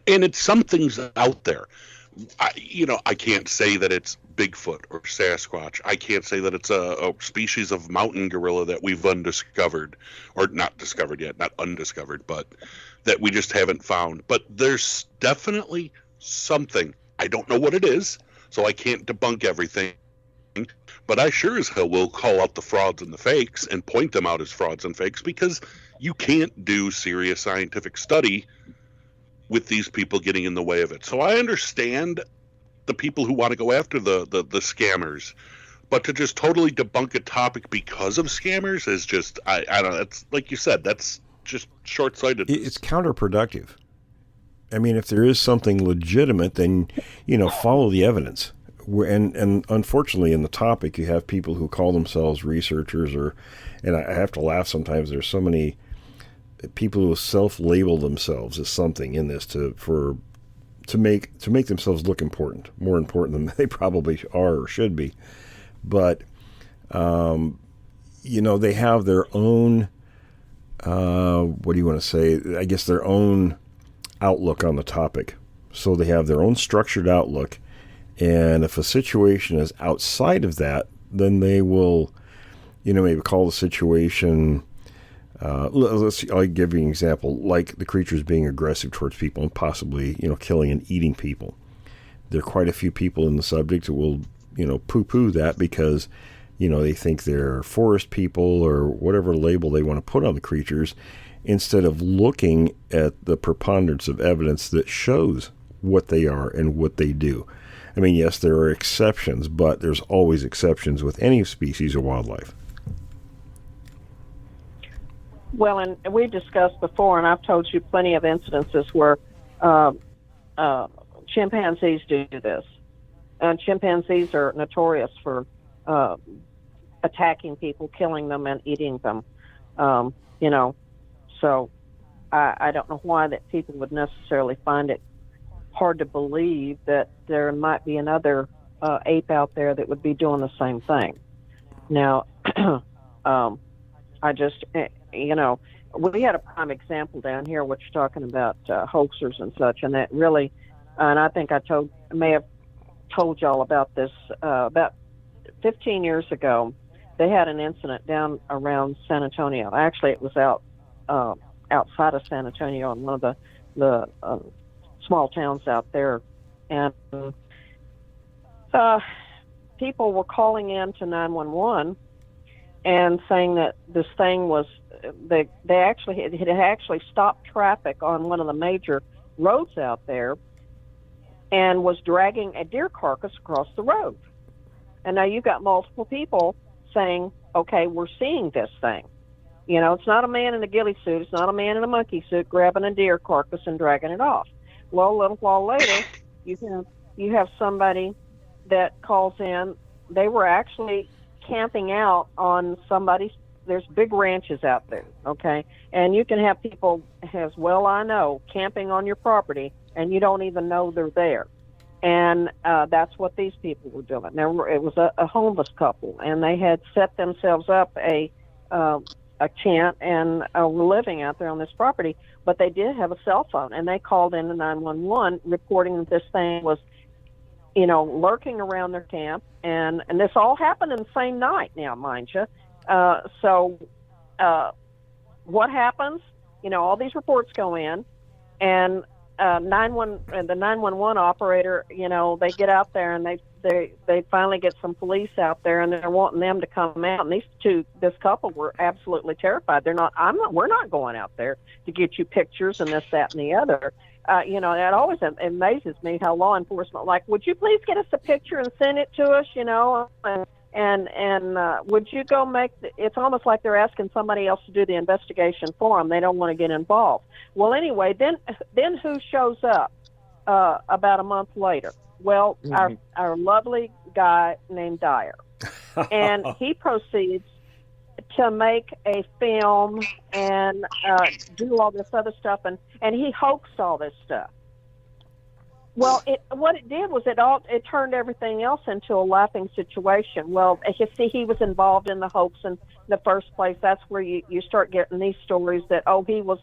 And it's something's out there. I can't say that it's Bigfoot or Sasquatch. I can't say that it's a species of mountain gorilla that we've undiscovered, or not discovered yet, not undiscovered, but that we just haven't found. But there's definitely something. I don't know what it is, so I can't debunk everything. But I sure as hell will call out the frauds and the fakes and point them out as frauds and fakes, because you can't do serious scientific study with these people getting in the way of it. So I understand the people who want to go after the scammers, but to just totally debunk a topic because of scammers is just, I don't know, it's like you said, that's just short-sighted.
It's counterproductive. I mean, if there is something legitimate, then, follow the evidence. And unfortunately in the topic, you have people who call themselves researchers, and I have to laugh sometimes. There's so many people who self-label themselves as something in this to make themselves look important, more important than they probably are or should be. But they have their own what do you want to say? I guess their own outlook on the topic. So they have their own structured outlook, and if a situation is outside of that, then they will, maybe call the situation. I'll give you an example, like the creatures being aggressive towards people and possibly, killing and eating people. There are quite a few people in the subject who will, poo-poo that because, they think they're forest people or whatever label they want to put on the creatures, instead of looking at the preponderance of evidence that shows what they are and what they do. I mean, yes, there are exceptions, but there's always exceptions with any species of wildlife.
Well, and we discussed before, and I've told you plenty of incidences where chimpanzees do this. And chimpanzees are notorious for attacking people, killing them, and eating them. So I don't know why that people would necessarily find it hard to believe that there might be another ape out there that would be doing the same thing. Now, I just, we had a prime example down here, what you're talking about, hoaxers and such, and that really, and I think I may have told y'all about this, about 15 years ago, they had an incident down around San Antonio. Actually, it was outside of San Antonio in one of the small towns out there, and people were calling in to 911 and saying that this thing was, it had actually stopped traffic on one of the major roads out there and was dragging a deer carcass across the road. And now you've got multiple people saying, okay, we're seeing this thing. You know, it's not a man in a ghillie suit. It's not a man in a monkey suit grabbing a deer carcass and dragging it off. Well, a little while later, you have somebody that calls in. They were actually camping out on somebody's. There's big ranches out there, okay? And you can have people, as well I know, camping on your property, and you don't even know they're there. And that's what these people were doing. Now, it was a homeless couple, and they had set themselves up a tent and were living out there on this property, but they did have a cell phone, and they called in to 911 reporting that this thing was, you know, lurking around their camp, and this all happened in the same night now, mind you. So what happens? You know, all these reports go in, and the 911 operator, you know, they get out there and they finally get some police out there, and they're wanting them to come out. And this couple were absolutely terrified. We're not going out there to get you pictures and this, that, and the other. You know, that always amazes me how law enforcement, like, would you please get us a picture and send it to us, you know, and would you go it's almost like they're asking somebody else to do the investigation for them. They don't want to get involved. Well, anyway, then who shows up about a month later? Well, our lovely guy named Dyer. And he proceeds to make a film and do all this other stuff, and he hoaxed all this stuff. Well, what it did was it turned everything else into a laughing situation. Well, you see, he was involved in the hoax in the first place. That's where you start getting these stories that, oh, he was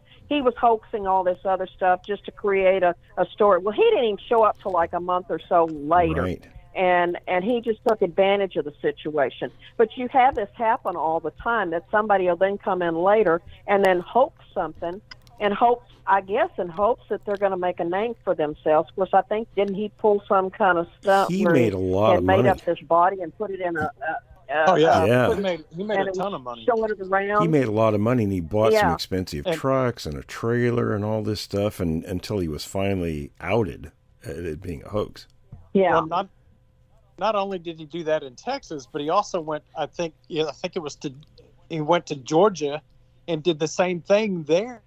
hoaxing all this other stuff just to create a story. Well, he didn't even show up till like a month or so later. Right. And he just took advantage of the situation. But you have this happen all the time, that somebody will then come in later and then hoax something and hopes that they're going to make a name for themselves. Of course, I think, didn't he pull some kind of stuff?
He made a lot of money.
Made up this body and put it in a
He made a ton of money.
Showing it around.
He made a lot of money, and he bought some expensive trucks and a trailer and all this stuff, and until he was finally outed at it being a hoax.
Yeah.
Well, not only did he do that in Texas, but he also went. He went to Georgia and did the same thing there.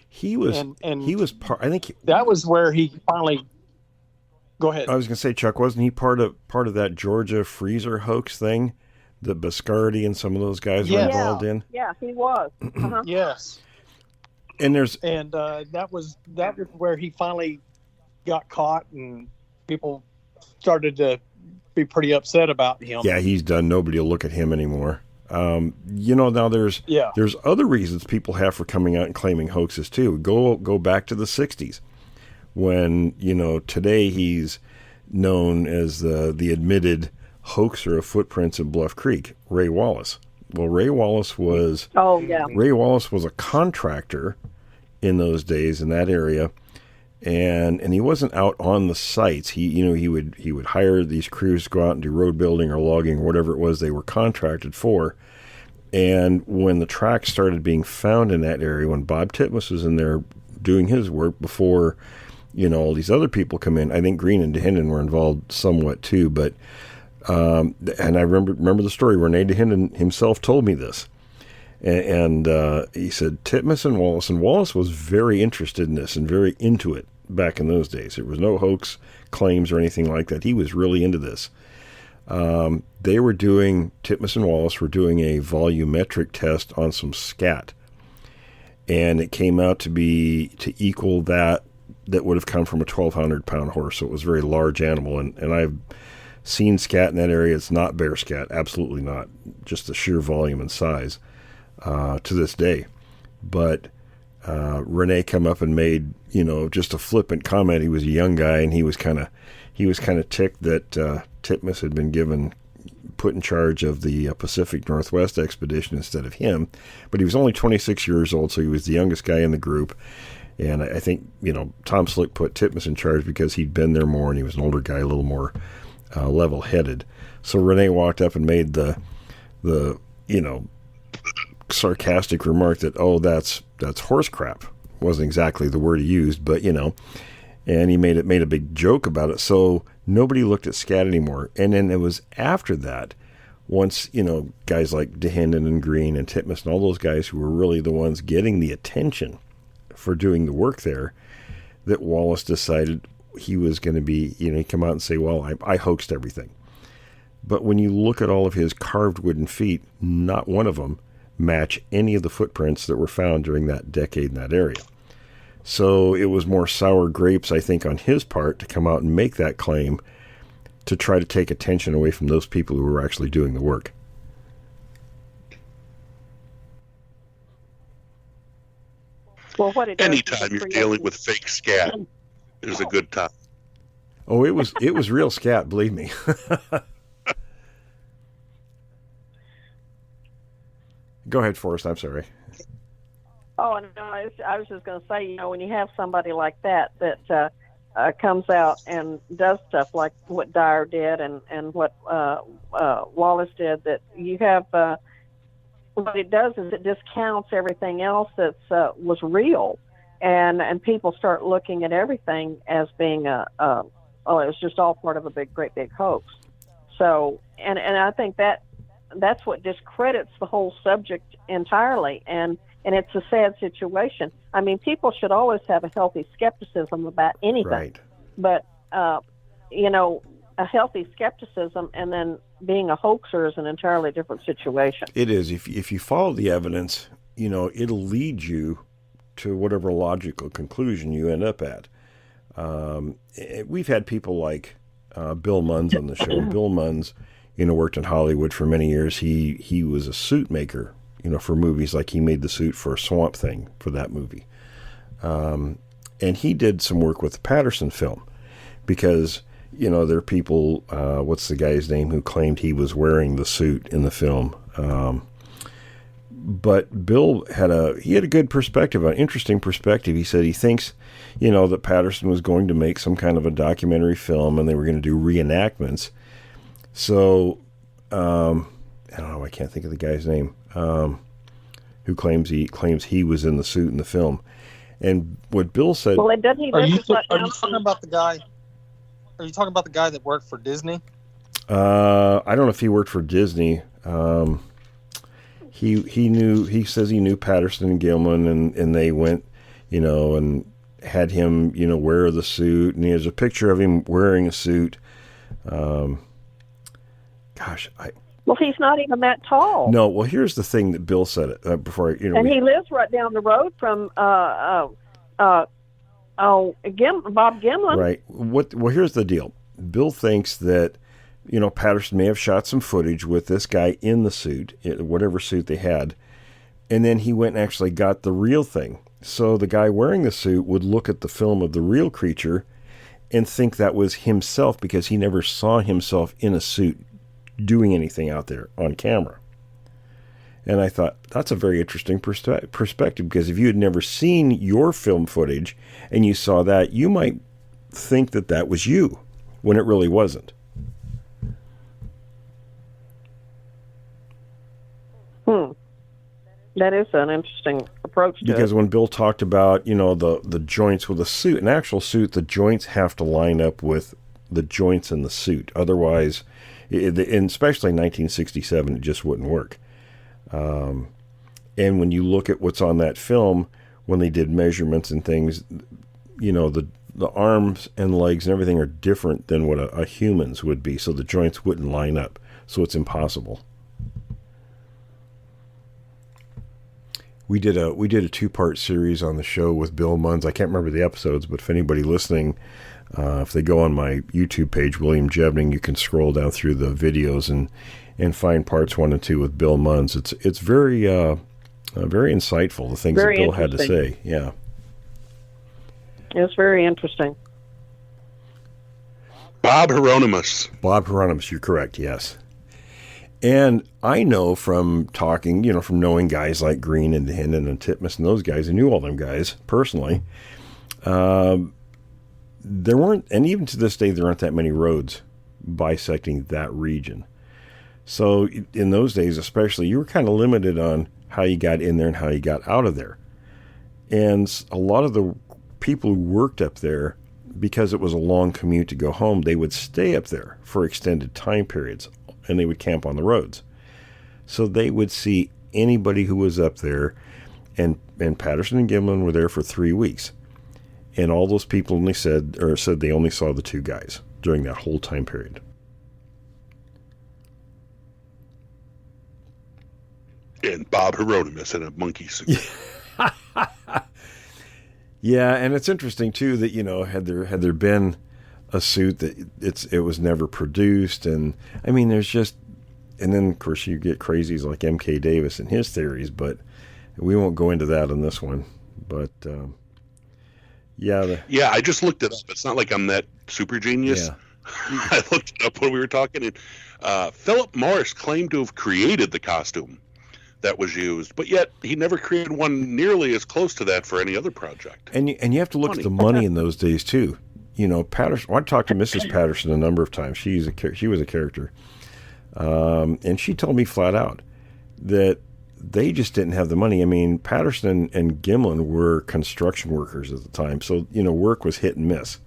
He was part. I think
that was where he finally. Go ahead.
I was going to say, Chuck, wasn't he part of that Georgia freezer hoax thing that Biscardi and some of those guys were involved in?
Yeah, he was. Uh-huh.
Yes.
And
that was where he finally got caught, and people started to be pretty upset about him.
Yeah, he's done. Nobody will look at him anymore. Now there's other reasons people have for coming out and claiming hoaxes too. Go back to the 60s when, today he's known as the admitted hoaxer of footprints in Bluff Creek, Ray Wallace. Well, Ray Wallace was a contractor in those days in that area, and he wasn't out on the sites. He would hire these crews to go out and do road building or logging or whatever it was they were contracted for. And when the tracks started being found in that area, when Bob Titmus was in there doing his work before, all these other people come in, I think Green and DeHinden were involved somewhat too. But and I remember the story. Rene DeHinden himself told me this. And he said Titmus and Wallace was very interested in this and very into it back in those days. There was no hoax claims or anything like that. He was really into this. Titmus and Wallace were doing a volumetric test on some scat. And it came out to equal that would have come from a 1,200-pound horse. So it was a very large animal. And I've seen scat in that area. It's not bear scat. Absolutely not. Just the sheer volume and size. To this day. But Rene come up and made, just a flippant comment. He was a young guy, and he was kind of ticked that Titmus had been put in charge of the Pacific Northwest expedition instead of him. But he was only 26 years old, so he was the youngest guy in the group. And I think, Tom Slick put Titmus in charge because he'd been there more, and he was an older guy, a little more level-headed. So Rene walked up and made the sarcastic remark that, that's horse crap. Wasn't exactly the word he used, but and he made a big joke about it. So nobody looked at scat anymore. And then it was after that once, guys like Dehinden and Green and Titmus and all those guys who were really the ones getting the attention for doing the work there, that Wallace decided he was going to be, he'd come out and say, well, I hoaxed everything. But when you look at all of his carved wooden feet, not one of them match any of the footprints that were found during that decade in that area. So it was more sour grapes, I think, on his part to come out and make that claim to try to take attention away from those people who were actually doing the work.
Well, what it does
Anytime you're dealing with fake scat is a good time.
Oh, it was real scat, believe me. Go ahead, Forrest. I'm sorry.
Oh, no, I was just going to say, when you have somebody like that comes out and does stuff like what Dyer did and what Wallace did, that you have what it does is it discounts everything else that was real, and people start looking at everything as being it was just all part of a great big hoax. So, and I think that's what discredits the whole subject entirely, and it's a sad situation. I mean, people should always have a healthy skepticism about anything,
right.
But a healthy skepticism and then being a hoaxer is an entirely different situation.
It is. If you follow the evidence, it'll lead you to whatever logical conclusion you end up at. We've had people like Bill Munns on the show. Bill Munns, worked in Hollywood for many years. He was a suit maker, for movies. Like he made the suit for Swamp Thing for that movie. And he did some work with the Patterson film because, there are people, what's the guy's name, who claimed he was wearing the suit in the film. But Bill had a good perspective, an interesting perspective. He said he thinks, that Patterson was going to make some kind of a documentary film and they were going to do reenactments. So, I don't know, I can't think of the guy's name, who claims he was in the suit in the film. And what Bill said...
Well, doesn't he...
Are you talking about the guy... Are you talking about the guy that worked for Disney?
I don't know if he worked for Disney. He says he knew Patterson and Gilman, and they went, and had him, wear the suit. And there's a picture of him wearing a suit. Well,
he's not even that tall.
No, well, here's the thing that Bill said before.
And he lives right down the road from Bob Gimlin.
Right. Well, here's the deal. Bill thinks that, Patterson may have shot some footage with this guy in the suit, whatever suit they had, and then he went and actually got the real thing. So the guy wearing the suit would look at the film of the real creature and think that was himself because he never saw himself in a suit doing anything out there on camera. And I thought, that's a very interesting perspective, because if you had never seen your film footage and you saw that, you might think that was you when it really wasn't.
That is an interesting approach to
because
it.
When Bill talked about, the joints with a suit, an actual suit, the joints have to line up with the joints in the suit. Otherwise, and especially in 1967, it just wouldn't work. And when you look at what's on that film, when they did measurements and things, the arms and legs and everything are different than what a human's would be. So the joints wouldn't line up. So it's impossible. We did a 2-part series on the show with Bill Munns. I can't remember the episodes, but if anybody listening, if they go on my YouTube page, William Jevning, you can scroll down through the videos and find parts 1 and 2 with Bill Munns. It's very very insightful, the things that Bill had to say. Yeah,
it's very interesting.
Bob Hieronymus,
you're correct. Yes. And I know from talking, from knowing guys like Green and Dehinden and Titmus and those guys, I knew all them guys personally. There weren't, and even to this day, there aren't that many roads bisecting that region. So in those days, especially, you were kind of limited on how you got in there and how you got out of there. And a lot of the people who worked up there, because it was a long commute to go home, they would stay up there for extended time periods. and they would camp on the roads. So they would see anybody who was up there, and Patterson and Gimlin were there for 3 weeks. And all those people only said they only saw the two guys during that whole time period.
And Bob Hieronymus in a monkey suit.
Yeah, and it's interesting too that, you know, had there been a suit that it was never produced, and I mean there's just, and then of course you get crazies like M.K. Davis and his theories, but we won't go into that in this one. But
yeah, I just looked it up. It's not like I'm that super genius.
Yeah.
I looked it up when we were talking, and Philip Morris claimed to have created the costume that was used, but yet he never created one nearly as close to that for any other project.
And you have to look at the money in those days too. You know, Patterson. I talked to Mrs. Patterson a number of times. She was a character, and she told me flat out that they just didn't have the money. I mean, Patterson and Gimlin were construction workers at the time, so you know, work was hit and miss.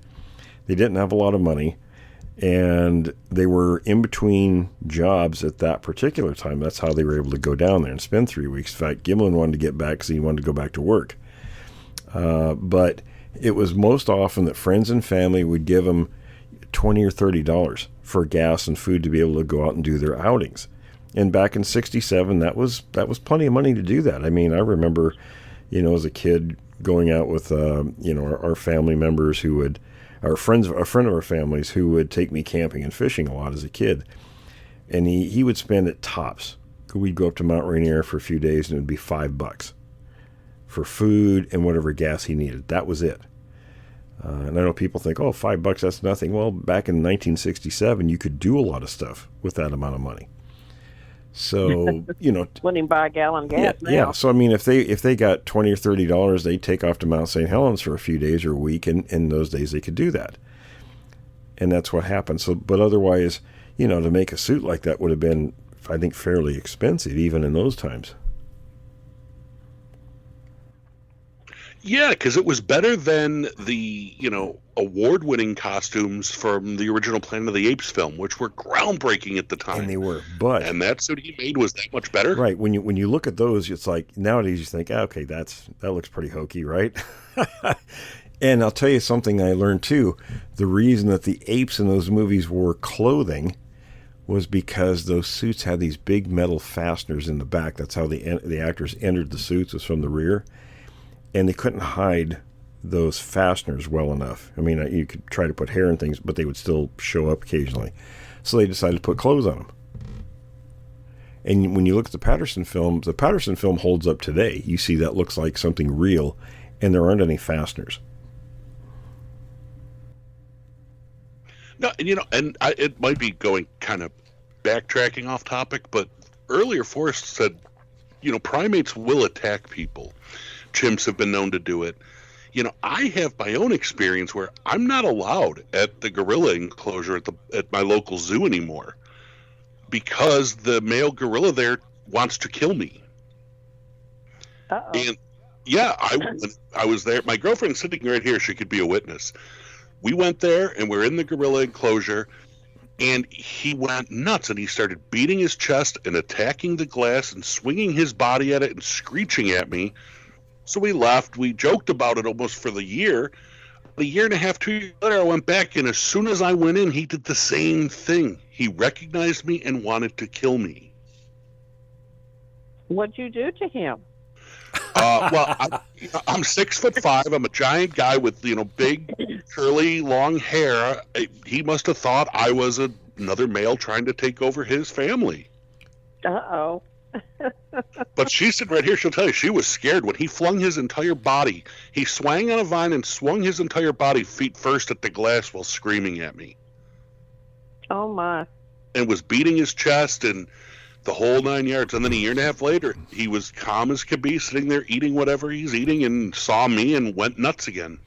They didn't have a lot of money, and they were in between jobs at that particular time. That's how they were able to go down there and spend 3 weeks. In fact, Gimlin wanted to get back because he wanted to go back to work. But it was most often that friends and family would give them $20 or $30 for gas and food to be able to go out and do their outings. And back in '67, that was plenty of money to do that. I mean, I remember, you know, as a kid going out with, you know, our family members who would, a friend of our families who would take me camping and fishing a lot as a kid. And he would spend at tops. We'd go up to Mount Rainier for a few days and it would be $5 for food and whatever gas he needed. That was it. And I know people think, oh, $5, that's nothing. Well, back in 1967, you could do a lot of stuff with that amount of money. So, you know,
Wouldn't buy a gallon of gas now.
Yeah. So, I mean, if they got $20 or $30, they'd take off to Mount St. Helens for a few days or a week, and in those days they could do that. And that's what happened. So, but otherwise, you know, to make a suit like that would have been, I think, fairly expensive, even in those times.
Yeah, because it was better than the, you know, award-winning costumes from the original Planet of the Apes film, which were groundbreaking at the time.
And they were, but
and that suit he made was that much better.
Right. When you look at those, it's like nowadays you think, okay, that looks pretty hokey, right? And I'll tell you something I learned too. The reason that the apes in those movies wore clothing was because those suits had these big metal fasteners in the back. That's how the actors entered the suits, was from the rear. And they couldn't hide those fasteners well enough. I mean, you could try to put hair and things, but they would still show up occasionally. So they decided to put clothes on them. And when you look at the Patterson film holds up today. You see that looks like something real, and there aren't any fasteners.
No, and you know, it might be going kind of backtracking off topic, but earlier Forrest said, you know, primates will attack people. Chimps have been known to do it. You know, I have my own experience where I'm not allowed at the gorilla enclosure at my local zoo anymore because the male gorilla there wants to kill me.
Uh-oh.
And yeah, I was there. My girlfriend's sitting right here. She could be a witness. We went there and we're in the gorilla enclosure, and he went nuts and he started beating his chest and attacking the glass and swinging his body at it and screeching at me. So we left. We joked about it almost for the year. A year and a half, 2 years later, I went back, and as soon as I went in, he did the same thing. He recognized me and wanted to kill me.
What'd you do to him?
Well, I'm 6'5". I'm a giant guy with, you know, big, curly, long hair. He must have thought I was another male trying to take over his family.
Uh-oh.
But she's sitting right here. She'll tell you she was scared when he flung his entire body. He swung on a vine and swung his entire body feet first at the glass while screaming at me.
Oh, my.
And was beating his chest and the whole 9 yards. And then a year and a half later, he was calm as could be, sitting there eating whatever he's eating, and saw me and went nuts again.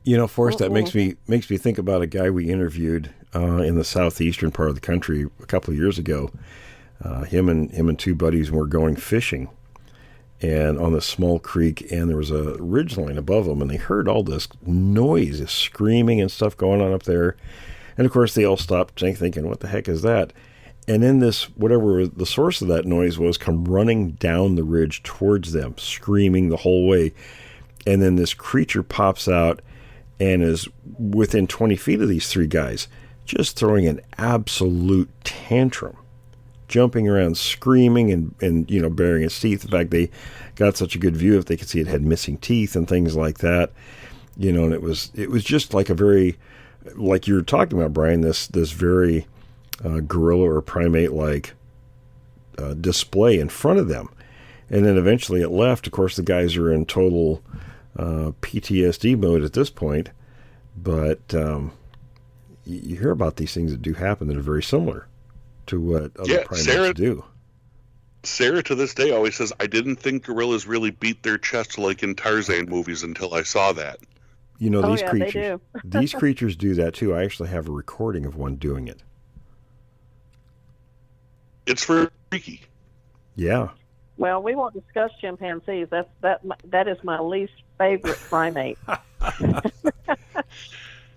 You know, Forrest, that makes me think about a guy we interviewed in the southeastern part of the country a couple of years ago. Him and two buddies were going fishing, and on this small creek, and there was a ridgeline above them, and they heard all this noise, this screaming and stuff going on up there. And of course, they all stopped thinking, "What the heck is that?" And then this, whatever the source of that noise was, come running down the ridge towards them, screaming the whole way. And then this creature pops out and is within 20 feet of these three guys, just throwing an absolute tantrum, jumping around, screaming, and baring its teeth. In fact, they got such a good view if they could see it had missing teeth and things like that. And it was just like a very, like you were talking about, Brian, this very gorilla or primate-like display in front of them. And then eventually it left. Of course, the guys are in total PTSD mode at this point. But you hear about these things that do happen that are very similar to what other primates do.
Sarah, to this day, always says, I didn't think gorillas really beat their chests like in Tarzan movies until I saw that.
These creatures,
they do.
these creatures do that too. I actually have a recording of one doing it.
It's freaky.
Yeah.
Well, we won't discuss chimpanzees. That is my least favorite primate.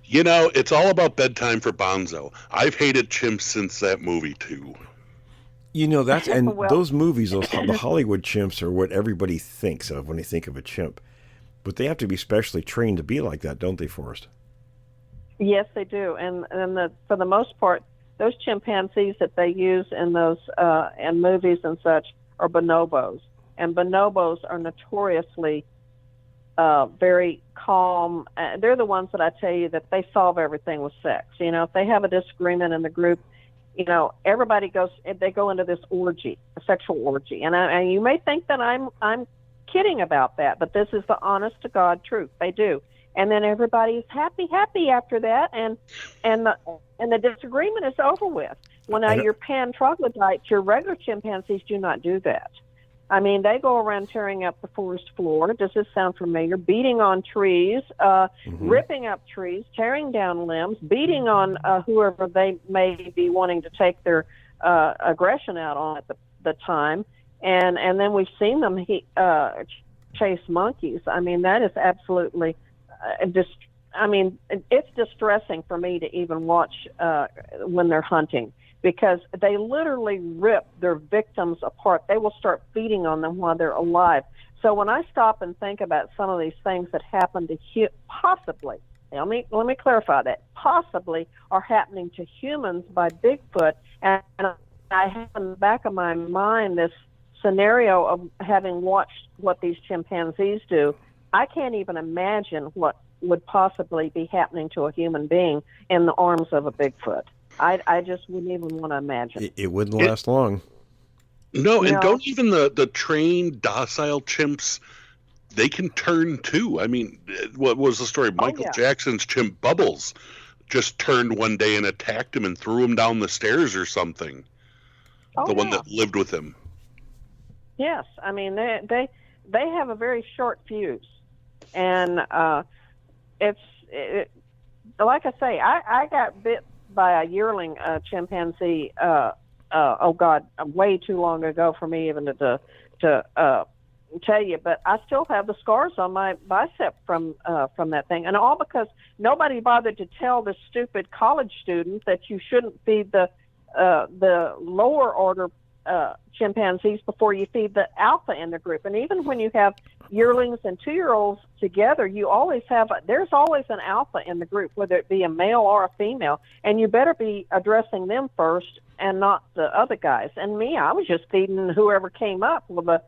It's all about bedtime for Bonzo. I've hated chimps since that movie too.
That's and those movies, the Hollywood chimps are what everybody thinks of when they think of a chimp. But they have to be specially trained to be like that, don't they, Forrest?
Yes, they do. And for the most part, those chimpanzees that they use in those in movies and such are bonobos. And bonobos are notoriously very calm. They're the ones that I tell you that they solve everything with sex. If they have a disagreement in the group, everybody they go into this orgy, a sexual orgy. And you may think that I'm kidding about that, but this is the honest to God truth. They do. And then everybody's happy after that, and the disagreement is over with. Well, now your pan troglodytes, your regular chimpanzees do not do that. I mean, they go around tearing up the forest floor. Does this sound familiar? Beating on trees, ripping up trees, tearing down limbs, beating on whoever they may be wanting to take their aggression out on at the time. And then we've seen them chase monkeys. I mean, that is absolutely it's distressing for me to even watch when they're hunting, because they literally rip their victims apart. They will start feeding on them while they're alive. So when I stop and think about some of these things that happen to possibly, let me clarify that, possibly are happening to humans by Bigfoot, and I have in the back of my mind this scenario of having watched what these chimpanzees do. I can't even imagine what would possibly be happening to a human being in the arms of a Bigfoot. I just wouldn't even want to imagine.
It wouldn't last long.
No, and don't even the trained, docile chimps, they can turn too. I mean, what was the story? Michael Jackson's chimp Bubbles just turned one day and attacked him and threw him down the stairs or something. The one that lived with him.
Yes, I mean they have a very short fuse, and like I say, I got bit by a yearling chimpanzee. Way too long ago for me even to tell you, but I still have the scars on my bicep from that thing, and all because nobody bothered to tell the stupid college student that you shouldn't feed the lower order chimpanzees before you feed the alpha in the group. And even when you have yearlings and 2-year-olds together, there's always an alpha in the group, whether it be a male or a female, and you better be addressing them first and not the other guys. And I was just feeding whoever came up with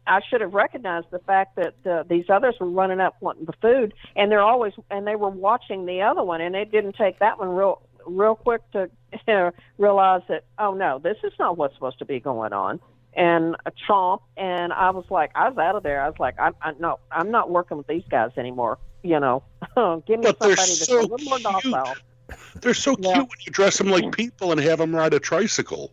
I should have recognized the fact that these others were running up wanting the food, and they were watching the other one, and it didn't take that one real quick to realize that, oh no, this is not what's supposed to be going on, and a chomp. And I was out of there. I was like, I'm not working with these guys anymore. Give me somebody that's a little more docile.
They're so cute when you dress them like people and have them ride a tricycle.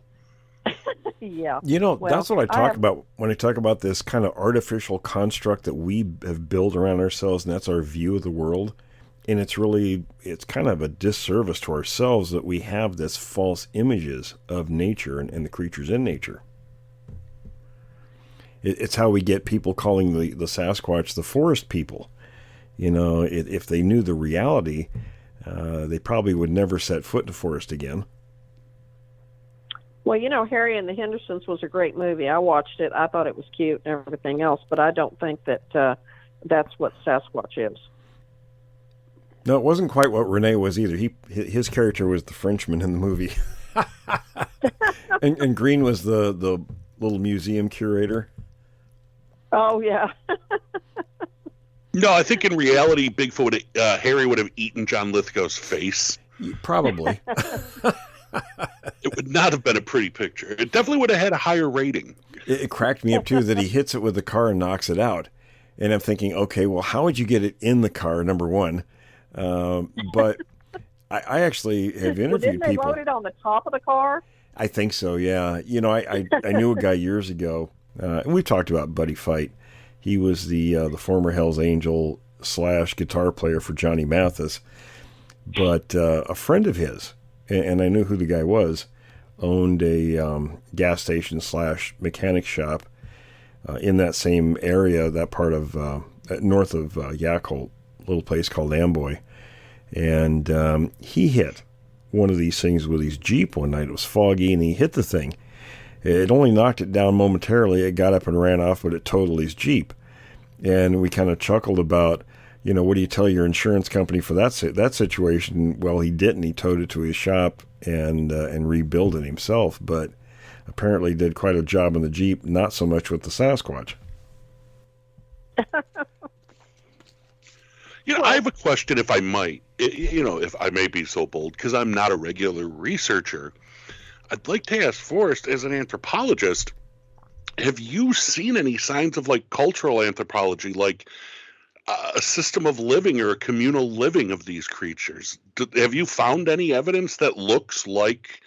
Yeah.
That's what I talk about when I talk about this kind of artificial construct that we have built around ourselves, and that's our view of the world. And it's kind of a disservice to ourselves that we have this false images of nature and the creatures in nature. It's how we get people calling the Sasquatch the forest people. If they knew the reality, they probably would never set foot in the forest again.
Well, Harry and the Hendersons was a great movie. I watched it. I thought it was cute and everything else, but I don't think that that's what Sasquatch is.
No, it wasn't quite what Renee was either. His character was the Frenchman in the movie. and Green was the little museum curator.
Oh, yeah.
No, I think in reality, Bigfoot, Harry would have eaten John Lithgow's face.
Probably.
It would not have been a pretty picture. It definitely would have had a higher rating.
It cracked me up, too, that he hits it with the car and knocks it out. And I'm thinking, okay, well, how would you get it in the car, number one? But I actually have interviewed
didn't
people.
They load it on the top of the car?
I think so, yeah. I knew a guy years ago, and we've talked about Buddy Fight. He was the former Hell's Angel / guitar player for Johnny Mathis. But a friend of his, and I knew who the guy was, owned a gas station / mechanic shop in that same area, that part of north of Yakult, a little place called Amboy. And he hit one of these things with his Jeep one night. It was foggy, and he hit the thing. It only knocked it down momentarily. It got up and ran off, but it totaled his Jeep. And we kind of chuckled about, what do you tell your insurance company for that situation? Well, he didn't. He towed it to his shop and rebuilt it himself, but apparently did quite a job on the Jeep, not so much with the Sasquatch.
I have a question, if I might. If I may be so bold, because I'm not a regular researcher. I'd like to ask Forrest, as an anthropologist, have you seen any signs of cultural anthropology, like a system of living or a communal living of these creatures? Have you found any evidence that looks like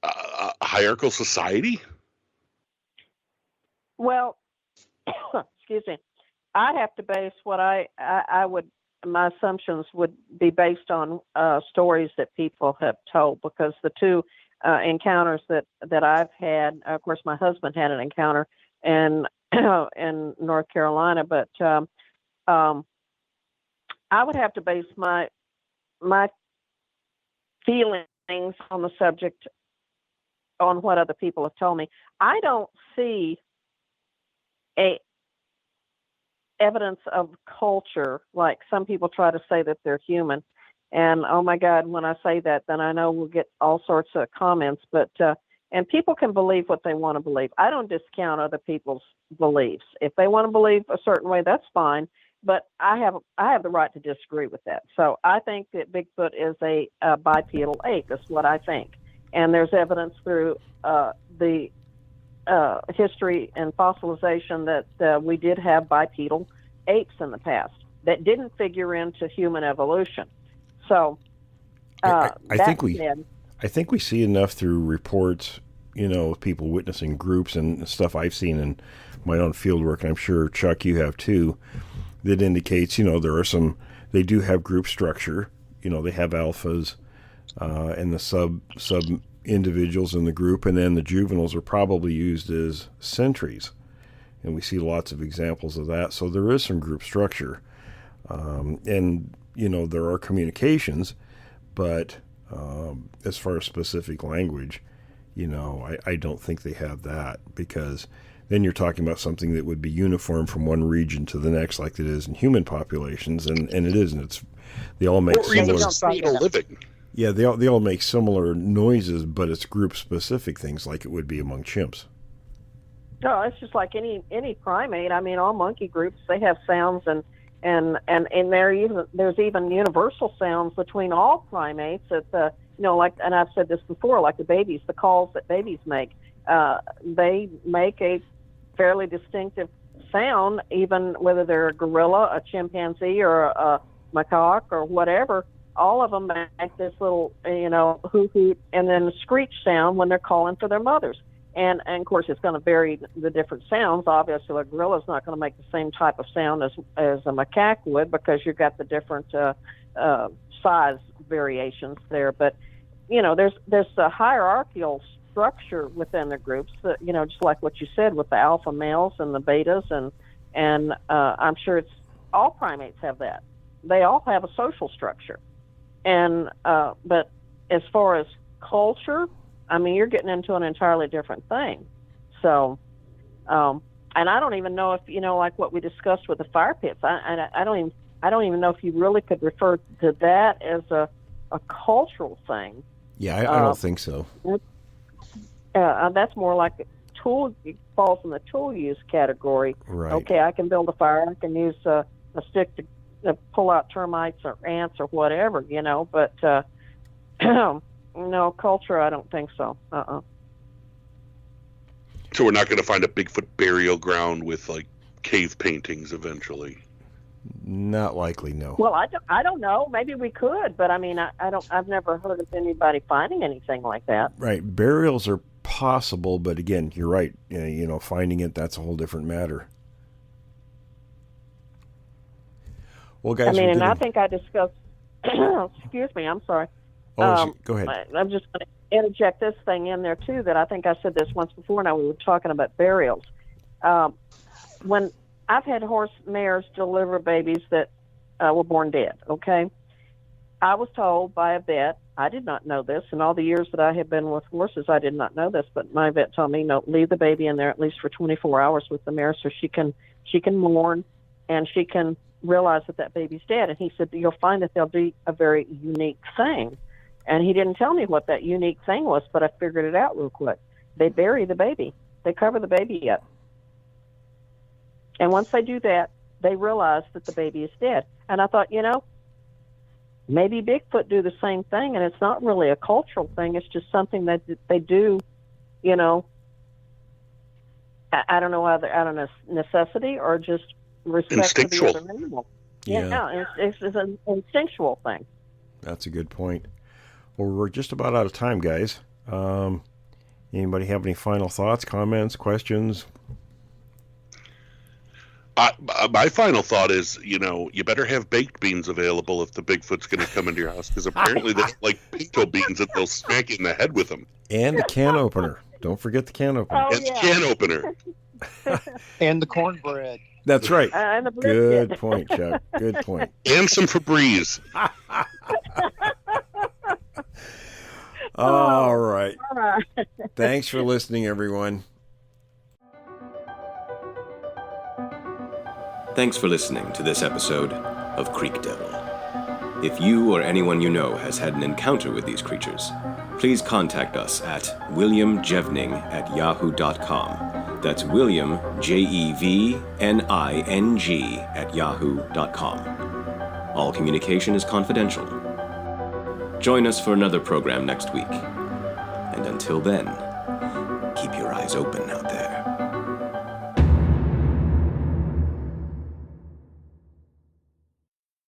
a hierarchical society?
Well, excuse me. I have to base what I would, my assumptions would be based on stories that people have told, because the two encounters that I've had, of course, my husband had an encounter in North Carolina, but I would have to base my feelings on the subject on what other people have told me. I don't see evidence of culture, like some people try to say that they're human. And oh my God, when I say that, then I know we'll get all sorts of comments, but and people can believe what they want to believe. I don't discount other people's beliefs. If they want to believe a certain way, that's fine, but I have the right to disagree with that. So I think that Bigfoot is a bipedal ape. That's what I think. And there's evidence through the history and fossilization that we did have bipedal apes in the past that didn't figure into human evolution. So
I think we see enough through reports, people witnessing groups and stuff I've seen in my own field work, and I'm sure, Chuck, you have too, that indicates, there are some, they do have group structure, they have alphas and the sub individuals in the group, and then the juveniles are probably used as sentries, and we see lots of examples of that. So there is some group structure, and there are communications, but as far as specific language, I don't think they have that, because then you're talking about something that would be uniform from one region to the next, like it is in human populations, and it isn't. They all make similar
living.
Yeah, they all make similar noises, but it's group-specific things, like it would be among chimps.
No, it's just like any primate. I mean, all monkey groups, they have sounds, and there's even universal sounds between all primates. That and I've said this before, like the calls that babies make, they make a fairly distinctive sound, even whether they're a gorilla, a chimpanzee, or a macaque, or whatever. All of them make this little, hoot hoot, and then a screech sound when they're calling for their mothers. And of course, it's going to vary the different sounds. Obviously, a gorilla's not going to make the same type of sound as a macaque would, because you've got the different size variations there. But there's a hierarchical structure within the groups. That, just like what you said with the alpha males and the betas, and I'm sure it's all primates have that. They all have a social structure. And but as far as culture, I mean, you're getting into an entirely different thing. So, and I don't even know if, like what we discussed with the fire pits, I don't even know if you really could refer to that as a cultural thing.
Yeah, I don't think so.
That's more like tool, it falls in the tool use category.
Right.
Okay, I can build a fire. I can use a stick to pull out termites or ants or whatever, but no, culture, I don't think so.
So we're not going to find a Bigfoot burial ground with like cave paintings eventually.
Not likely, no.
Well, I don't know. Maybe we could, but I mean, I've never heard of anybody finding anything like that.
Right. Burials are possible, but again, you're right. Finding it, that's a whole different matter. Well, guys,
I think I discussed, excuse me, I'm sorry.
Oh, go ahead.
I'm just going to interject this thing in there, too, that I think I said this once before. Now, we were talking about burials. When I've had horse mares deliver babies that were born dead, okay? I was told by a vet, I did not know this, in all the years that I have been with horses, I did not know this, but my vet told me, no, leave the baby in there at least for 24 hours with the mare so she can mourn and she can realize that baby's dead. And he said, you'll find that there'll be a very unique thing. And he didn't tell me what that unique thing was, but I figured it out real quick. They bury the baby. They cover the baby up. And once they do that, they realize that the baby is dead. And I thought, maybe Bigfoot do the same thing, and it's not really a cultural thing. It's just something that they do, I don't know, either out of necessity or just respect for the other animal. Yeah, it's an instinctual thing.
That's a good point. Well, we're just about out of time, guys. Anybody have any final thoughts, comments, questions?
My final thought is, you better have baked beans available if the Bigfoot's going to come into your house, because apparently they don't like pinto beans and they'll smack you in the head with them.
And a can opener. Don't forget the can opener.
The can opener.
And the cornbread.
That's right.
And the
Good point, Chuck. Good point.
And some Febreze.
All right. Thanks for listening, everyone.
Thanks for listening to this episode of Creek Devil. If you or anyone you know has had an encounter with these creatures, please contact us at williamjevning@yahoo.com. That's William, Jevning @yahoo.com. All communication is confidential. Join us for another program next week. And until then, keep your eyes open out there.